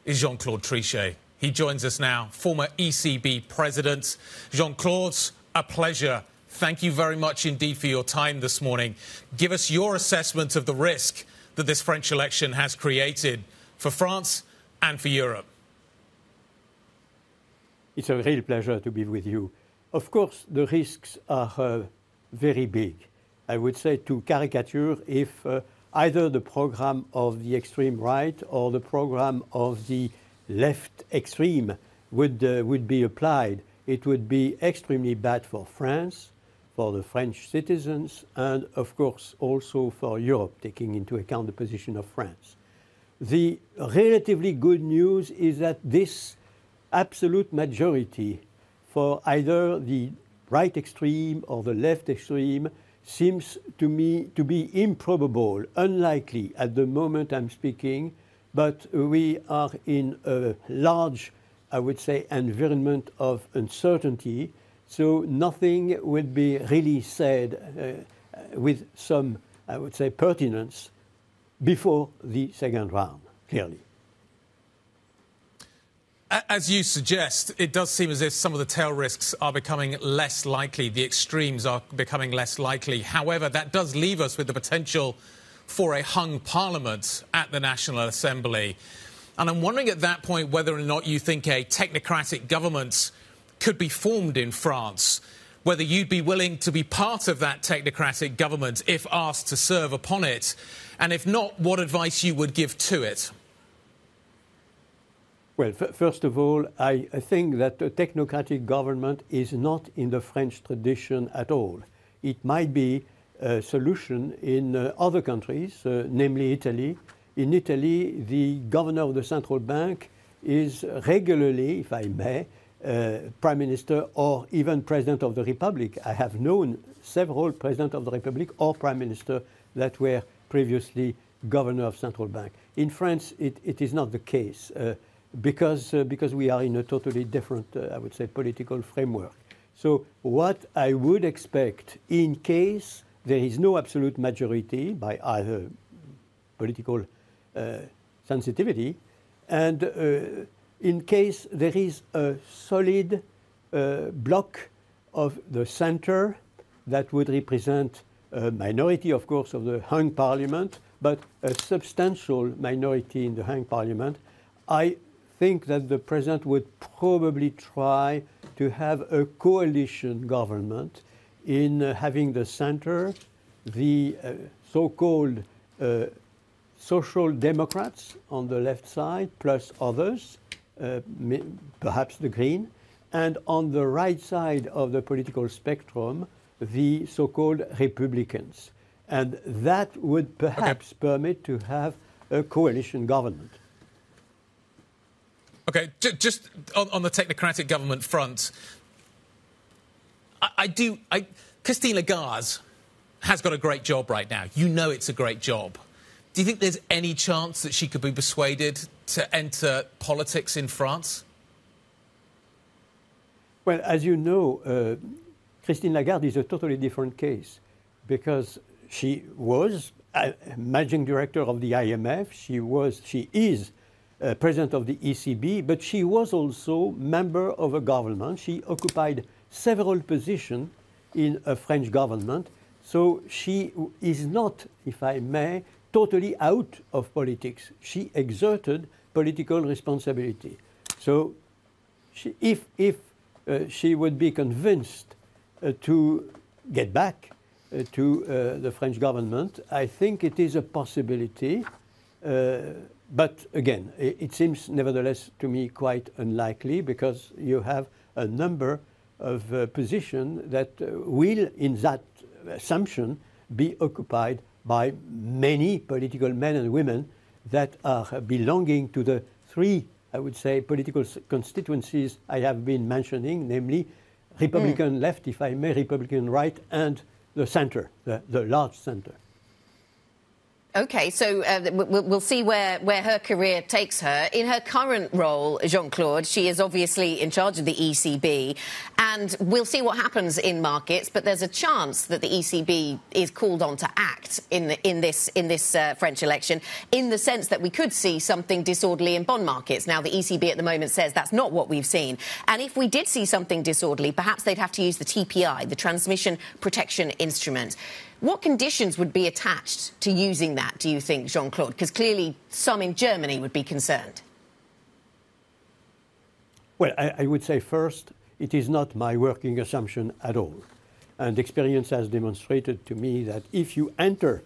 is Jean-Claude Trichet. He joins us now, former ECB president. Jean-Claude, a pleasure. Thank you very much indeed for your time this morning. Give us your assessment of the risk that this French election has created for France and for Europe. It's a real pleasure to be with you. Of course, the risks are very big. I would say, to caricature if either the program of the extreme right or the program of the left extreme would be applied. It would be extremely bad for France, for the French citizens, and of course also for Europe, taking into account the position of France. The relatively good news is that this absolute majority for either the right extreme or the left extreme seems to me to be improbable, unlikely at the moment I'm speaking, but we are in a large, I would say, environment of uncertainty, so nothing will be really said with some, I would say, pertinence before the second round, clearly. As you suggest, it does seem as if some of the tail risks are becoming less likely, the extremes are becoming less likely. However, that does leave us with the potential for a hung parliament at the National Assembly. And I'm wondering at that point whether or not you think a technocratic government could be formed in France, whether you'd be willing to be part of that technocratic government if asked to serve upon it, and if not, what advice you would give to it. Well, first of all, I think that a technocratic government is not in the French tradition at all. It might be a solution in other countries, namely Italy. In Italy, the governor of the central bank is regularly, if I may, Prime Minister or even President of the Republic. I have known several Presidents of the Republic or Prime Minister that were previously governor of central bank. In France, it is not the case. Because we are in a totally different, I would say, political framework. So what I would expect in case there is no absolute majority by either political sensitivity, and in case there is a solid bloc of the center that would represent a minority, of course, of the hung parliament, but a substantial minority in the hung parliament, I think that the president would probably try to have a coalition government in having the center, the so-called social democrats on the left side, plus others, perhaps the Green, and on the right side of the political spectrum, the so-called Republicans. And that would perhaps permit to have a coalition government. OK, just on the technocratic government front, Christine Lagarde has got a great job right now. You know it's a great job. Do you think there's any chance that she could be persuaded to enter politics in France? Well, as you know, Christine Lagarde is a totally different case because she was managing director of the IMF. She is president of the ECB, but she was also member of a government. She occupied several positions in a French government. So she is not, if I may, totally out of politics. She exerted political responsibility. So if she would be convinced to get back to the French government, I think it is a possibility. But again, it seems nevertheless to me quite unlikely because you have a number of positions that will, in that assumption, be occupied by many political men and women that are belonging to the three, I would say, political constituencies I have been mentioning, namely Republican left, if I may, Republican right, and the center, the large center. OK, so we'll see where her career takes her. In her current role, Jean-Claude, she is obviously in charge of the ECB, and we'll see what happens in markets, but there's a chance that the ECB is called on to act in this French election, in the sense that we could see something disorderly in bond markets. Now, the ECB at the moment says that's not what we've seen. And if we did see something disorderly, perhaps they'd have to use the TPI, the Transmission Protection Instrument. What conditions would be attached to using that, do you think, Jean-Claude? Because clearly some in Germany would be concerned. Well, I would say first, it is not my working assumption at all. And experience has demonstrated to me that if you enter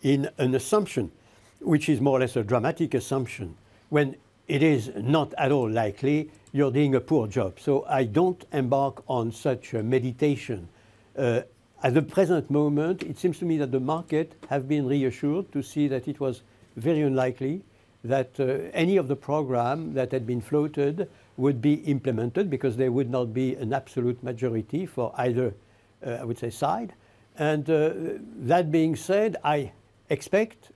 in an assumption, which is more or less a dramatic assumption, when it is not at all likely, you're doing a poor job. So I don't embark on such a meditation. At the present moment, it seems to me that the market have been reassured to see that it was very unlikely that any of the program that had been floated would be implemented, because there would not be an absolute majority for either, I would say, side. And that being said, I expect,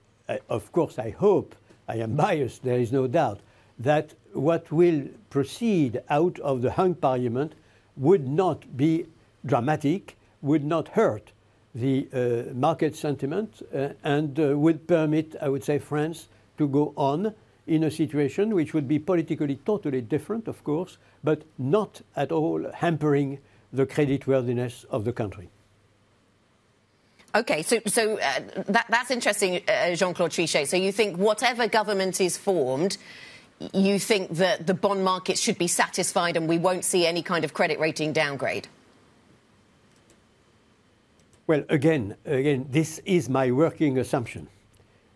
of course I hope, I am biased, there is no doubt, that what will proceed out of the hung parliament would not be dramatic, would not hurt the market sentiment, and would permit, I would say, France to go on in a situation which would be politically totally different, of course, but not at all hampering the creditworthiness of the country. Okay, so that's interesting, Jean-Claude Trichet. So you think whatever government is formed, you think that the bond market should be satisfied and we won't see any kind of credit rating downgrade? Well, again, this is my working assumption.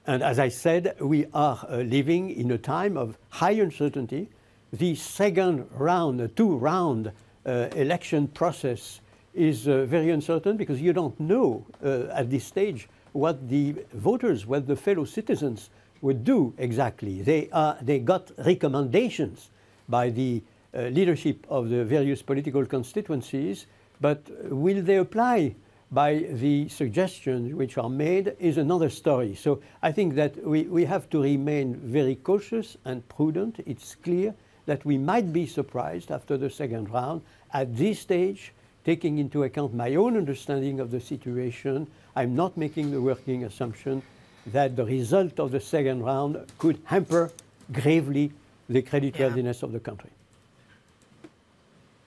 And as I said, we are living in a time of high uncertainty. The second round, two-round election process is very uncertain, because you don't know at this stage what the voters, what the fellow citizens would do exactly. They got recommendations by the leadership of the various political constituencies, but will they apply by the suggestions which are made is another story. So I think that we have to remain very cautious and prudent. It's clear that we might be surprised after the second round. At this stage, taking into account my own understanding of the situation, I'm not making the working assumption that the result of the second round could hamper gravely the creditworthiness of the country.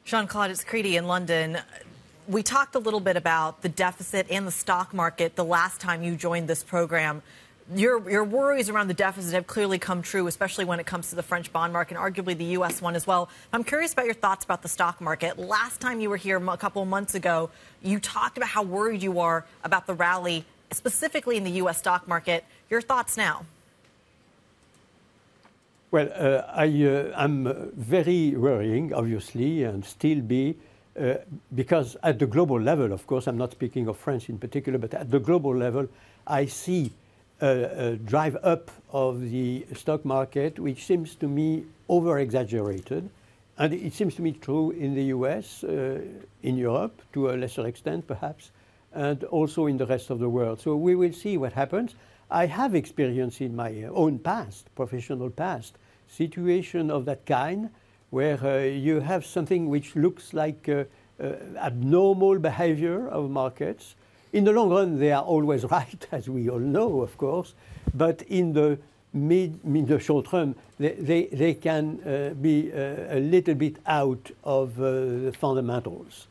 Jean-Claude, it's Kriti in London. We talked a little bit about the deficit and the stock market the last time you joined this program. Your worries around the deficit have clearly come true, especially when it comes to the French bond market, and arguably the U.S. one as well. I'm curious about your thoughts about the stock market. Last time you were here a couple of months ago, you talked about how worried you are about the rally, specifically in the U.S. stock market. Your thoughts now? Well, I'm very worrying, obviously, and still be, because at the global level, of course, I'm not speaking of France in particular, but at the global level, I see a drive up of the stock market, which seems to me over-exaggerated. And it seems to me true in the US, in Europe, to a lesser extent perhaps, and also in the rest of the world. So we will see what happens. I have experience in my own past, professional past, situation of that kind, where you have something which looks like abnormal behavior of markets. In the long run, they are always right, as we all know, of course. But in the the short run, they can be a little bit out of the fundamentals.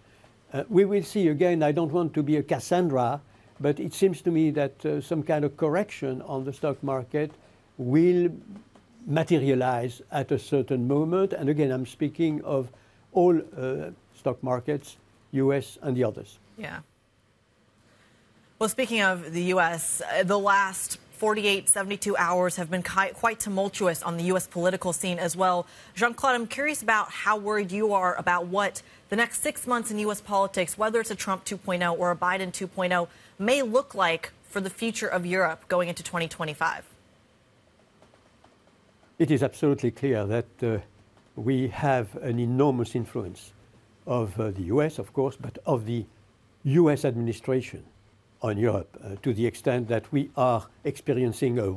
We will see again. I don't want to be a Cassandra, but it seems to me that some kind of correction on the stock market will materialize at a certain moment. And again, I'm speaking of all stock markets, US and the others. Yeah. Well, speaking of the U.S., the last 48, 72 hours have been quite tumultuous on the U.S. political scene as well. Jean-Claude, I'm curious about how worried you are about what the next 6 months in U.S. politics, whether it's a Trump 2.0 or a Biden 2.0, may look like for the future of Europe going into 2025. It is absolutely clear that we have an enormous influence of the U.S., of course, but of the U.S. administration on Europe, to the extent that we are experiencing a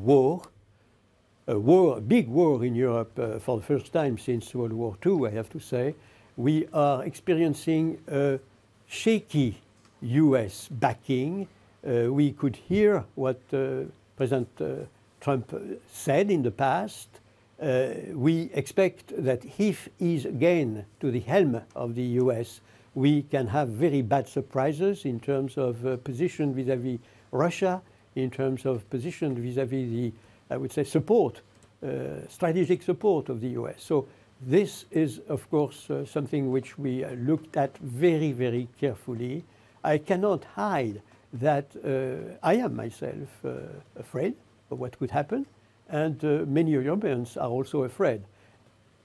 big war in Europe for the first time since World War II, I have to say. We are experiencing a shaky U.S. backing. We could hear what President Trump said in the past. We expect that if he's again to the helm of the U.S., we can have very bad surprises in terms of position vis-à-vis Russia, in terms of position vis-à-vis the, I would say, support, strategic support of the U.S. So this is, of course, something which we looked at very, very carefully. I cannot hide that I am myself afraid of what could happen, and many Europeans are also afraid.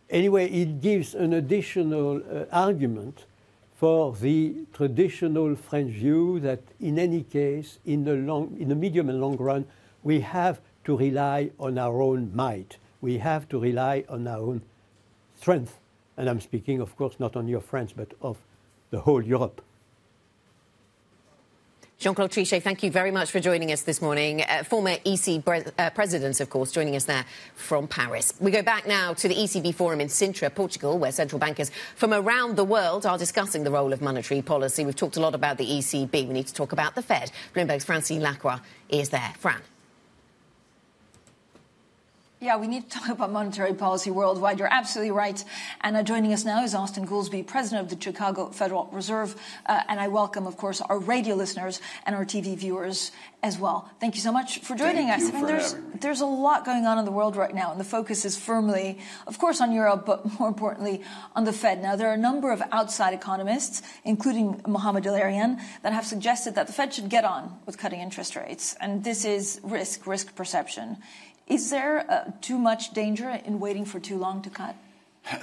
Anyway, it gives an additional argument for the traditional French view that in any case, in the medium and long run, we have to rely on our own might. We have to rely on our own strength. And I'm speaking, of course, not only of France, but of the whole Europe. Jean-Claude Trichet, thank you very much for joining us this morning. Former EC president, of course, joining us there from Paris. We go back now to the ECB forum in Sintra, Portugal, where central bankers from around the world are discussing the role of monetary policy. We've talked a lot about the ECB. We need to talk about the Fed. Bloomberg's Francine Lacroix is there. Fran. Yeah, we need to talk about monetary policy worldwide. You're absolutely right. And joining us now is Austan Goolsbee, president of the Chicago Federal Reserve. And I welcome, of course, our radio listeners and our TV viewers as well. Thank you so much for joining us. There's a lot going on in the world right now, and the focus is firmly, of course, on Europe, but more importantly, on the Fed. Now, there are a number of outside economists, including Mohamed El-Erian, that have suggested that the Fed should get on with cutting interest rates. And this is risk perception. Is there too much danger in waiting for too long to cut?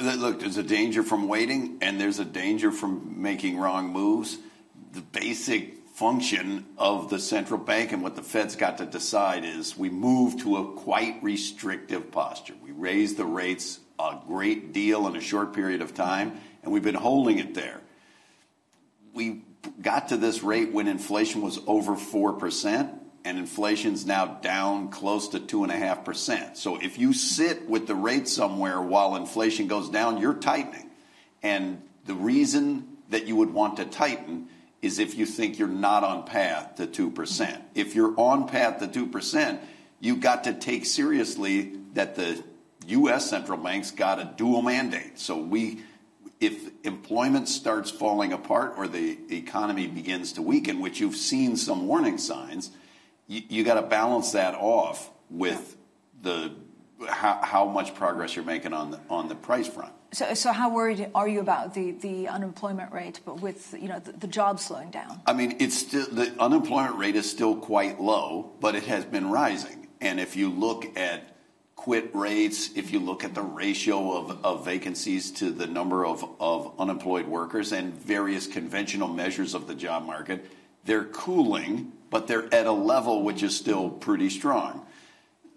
Look, there's a danger from waiting, and there's a danger from making wrong moves. The basic function of the central bank and what the Fed's got to decide is we move to a quite restrictive posture. We raise the rates a great deal in a short period of time, and we've been holding it there. We got to this rate when inflation was over 4%. And inflation's now down close to 2.5%. So if you sit with the rate somewhere while inflation goes down, you're tightening. And the reason that you would want to tighten is if you think you're not on path to 2%. If you're on path to 2%, you've got to take seriously that the U.S. central bank's got a dual mandate. So if employment starts falling apart or the economy begins to weaken, which you've seen some warning signs, you got to balance that off with how much progress you're making on the price front. So how worried are you about the unemployment rate, but with the jobs slowing down? I mean, it's still, the unemployment rate is still quite low, but it has been rising. And if you look at quit rates, if you look at the ratio of vacancies to the number of unemployed workers and various conventional measures of the job market, they're cooling, but they're at a level which is still pretty strong.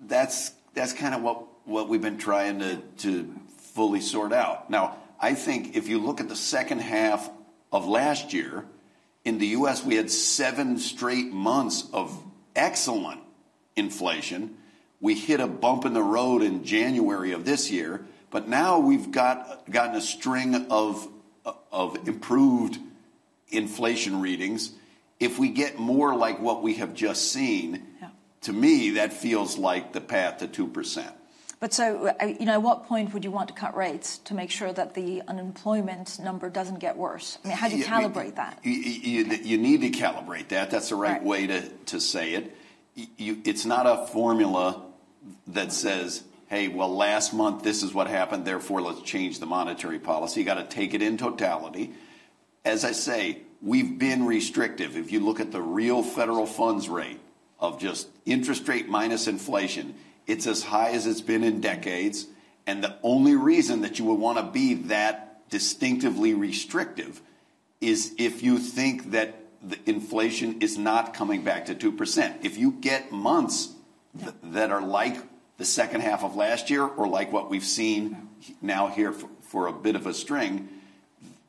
That's kind of what we've been trying to fully sort out. Now, I think if you look at the second half of last year, in the U.S. we had 7 straight months of excellent inflation. We hit a bump in the road in January of this year, but now we've gotten a string of improved inflation readings. If we get more like what we have just seen, to me, that feels like the path to 2%. But so, at what point would you want to cut rates to make sure that the unemployment number doesn't get worse? I mean, how do you calibrate that? You need to calibrate that. That's the right way to say it. It's not a formula that says, hey, well, last month this is what happened, therefore let's change the monetary policy. You got to take it in totality. As I say, we've been restrictive. If you look at the real federal funds rate of just interest rate minus inflation, it's as high as it's been in decades. And the only reason that you would want to be that distinctively restrictive is if you think that the inflation is not coming back to 2%. If you get months that are like the second half of last year or like what we've seen now here for a bit of a string,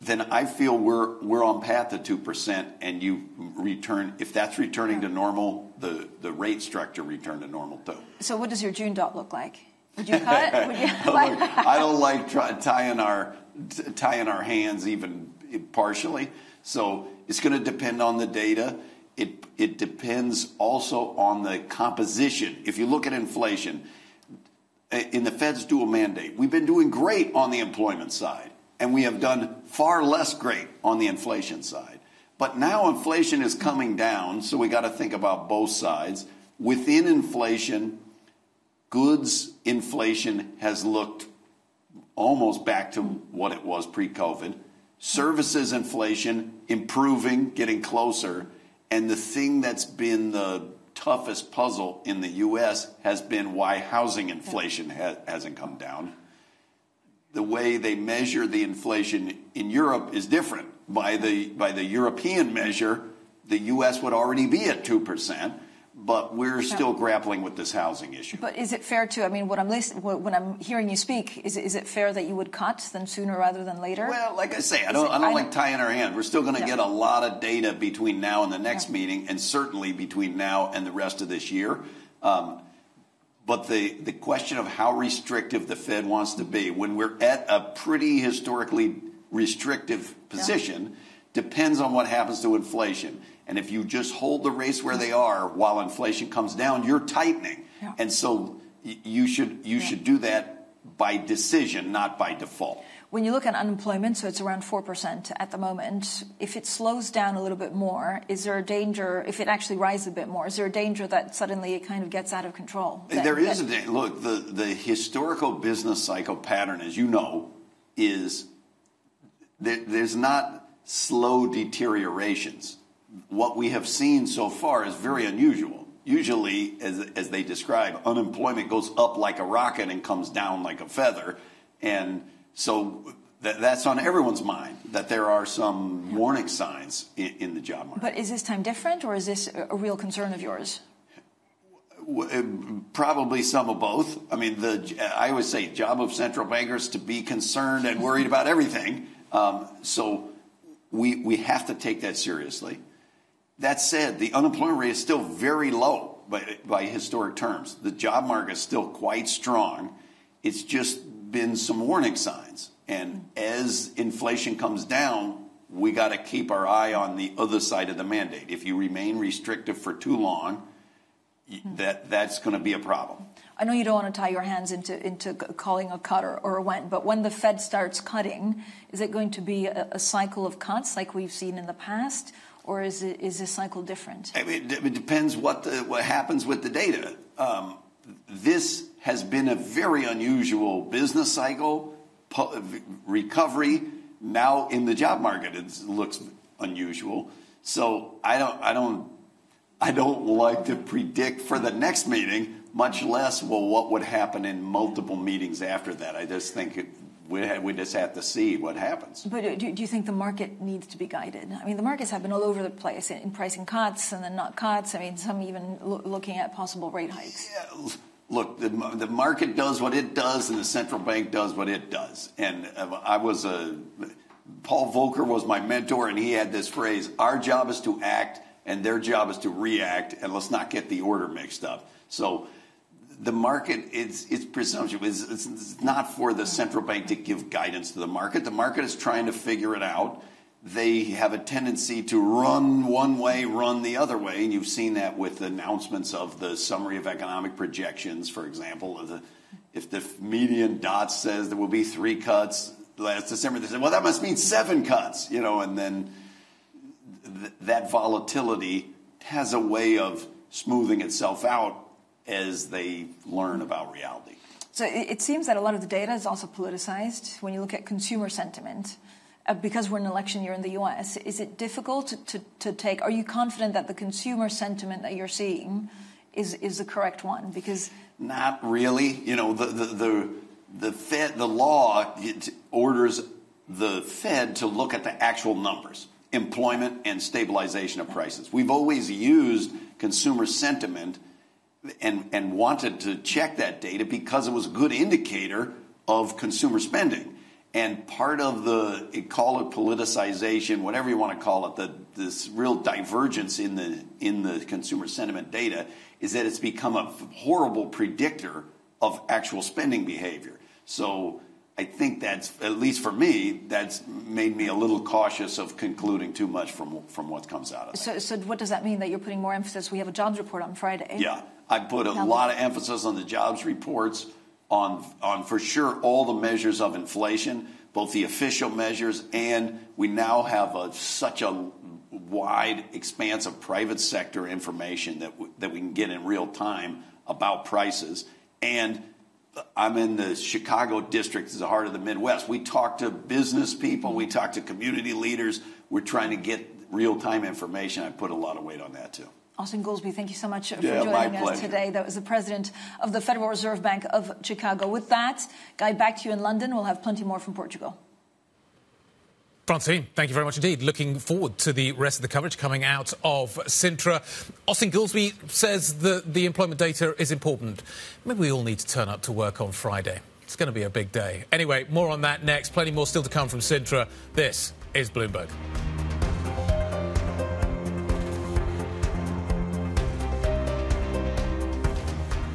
then I feel we're on path to 2%, and you return, if that's returning to normal, the rate structure return to normal too. So what does your June dot look like? Would you cut? Would you? I don't like tying our hands even partially. So it's going to depend on the data. It depends also on the composition. If you look at inflation, in the Fed's dual mandate, we've been doing great on the employment side. And we have done far less great on the inflation side. But now inflation is coming down, so we got to think about both sides. Within inflation, goods inflation has looked almost back to what it was pre-COVID. Services inflation improving, getting closer. And the thing that's been the toughest puzzle in the U.S. has been why housing inflation hasn't come down. The way they measure the inflation in Europe is different. By the European measure, the U.S. would already be at 2%, but we're still grappling with this housing issue. But is it fair to, I mean, when I'm hearing you speak, is it fair that you would cut then sooner rather than later? Well, like I say, I don't like tying our hand. We're still going to get a lot of data between now and the next meeting, and certainly between now and the rest of this year. But the question of how restrictive the Fed wants to be when we're at a pretty historically restrictive position depends on what happens to inflation. And if you just hold the rates where they are while inflation comes down, you're tightening. And so you should do that by decision, not by default. When you look at unemployment, so it's around 4% at the moment, if it slows down a little bit more, is there a danger, if it actually rises a bit more, is there a danger that suddenly it kind of gets out of control? There is a danger. Look, the historical business cycle pattern, as you know, is there's not slow deteriorations. What we have seen so far is very unusual. Usually, as they describe, unemployment goes up like a rocket and comes down like a feather. And so that's on everyone's mind, that there are some warning signs in the job market. But is this time different, or is this a real concern of yours? Probably some of both. I mean, I always say job of central bankers to be concerned and worried about everything. So we have to take that seriously. That said, the unemployment rate is still very low by historic terms. The job market is still quite strong. It's just been some warning signs. And as inflation comes down, we got to keep our eye on the other side of the mandate. If you remain restrictive for too long, that's going to be a problem. I know you don't want to tie your hands into calling a cut or a when, but when the Fed starts cutting, is it going to be a cycle of cuts like we've seen in the past? Or is this cycle different? I mean, it depends what happens with the data. This has been a very unusual business cycle, recovery. Now in the job market, it looks unusual. So I don't like to predict for the next meeting, much less what would happen in multiple meetings after that. I just think we just have to see what happens. But do you think the market needs to be guided? I mean, the markets have been all over the place in pricing cuts and then not cuts. I mean, some even looking at possible rate hikes. Yeah, look, the market does what it does, and the central bank does what it does. And Paul Volcker was my mentor, and he had this phrase: "Our job is to act, and their job is to react, and let's not get the order mixed up." So the market, it's presumption. It's not for the central bank to give guidance to the market. The market is trying to figure it out. They have a tendency to run one way, run the other way. And you've seen that with the announcements of the summary of economic projections, for example. If the median dot says there will be 3 cuts last December, they say, well, that must mean 7 cuts, and then that volatility has a way of smoothing itself out as they learn about reality. So it seems that a lot of the data is also politicized when you look at consumer sentiment. Because we're in an election year in the U.S., is it difficult to take? Are you confident that the consumer sentiment that you're seeing is the correct one? Because not really. The Fed, the law orders the Fed to look at the actual numbers, employment and stabilization of prices. We've always used consumer sentiment and wanted to check that data because it was a good indicator of consumer spending. And part of call it politicization, whatever you want to call it, this real divergence in the consumer sentiment data is that it's become a horrible predictor of actual spending behavior. So I think that's, at least for me, that's made me a little cautious of concluding too much from what comes out of that. So what does that mean, that you're putting more emphasis? We have a jobs report on Friday. Yeah, I put a lot of emphasis on the jobs reports, on for sure all the measures of inflation, both the official measures, and we now have such a wide expanse of private sector information that we can get in real time about prices, and I'm in the Chicago district, it's the heart of the Midwest. We talk to business people, we talk to community leaders. We're trying to get real-time information. I put a lot of weight on that, too. Austan Goolsbee, thank you so much for joining us today. That was the president of the Federal Reserve Bank of Chicago. With that, Guy, back to you in London. We'll have plenty more from Portugal. Francine, thank you very much indeed. Looking forward to the rest of the coverage coming out of Sintra. Austan Goolsbee says that the employment data is important. Maybe we all need to turn up to work on Friday. It's going to be a big day. Anyway, more on that next. Plenty more still to come from Sintra. This is Bloomberg.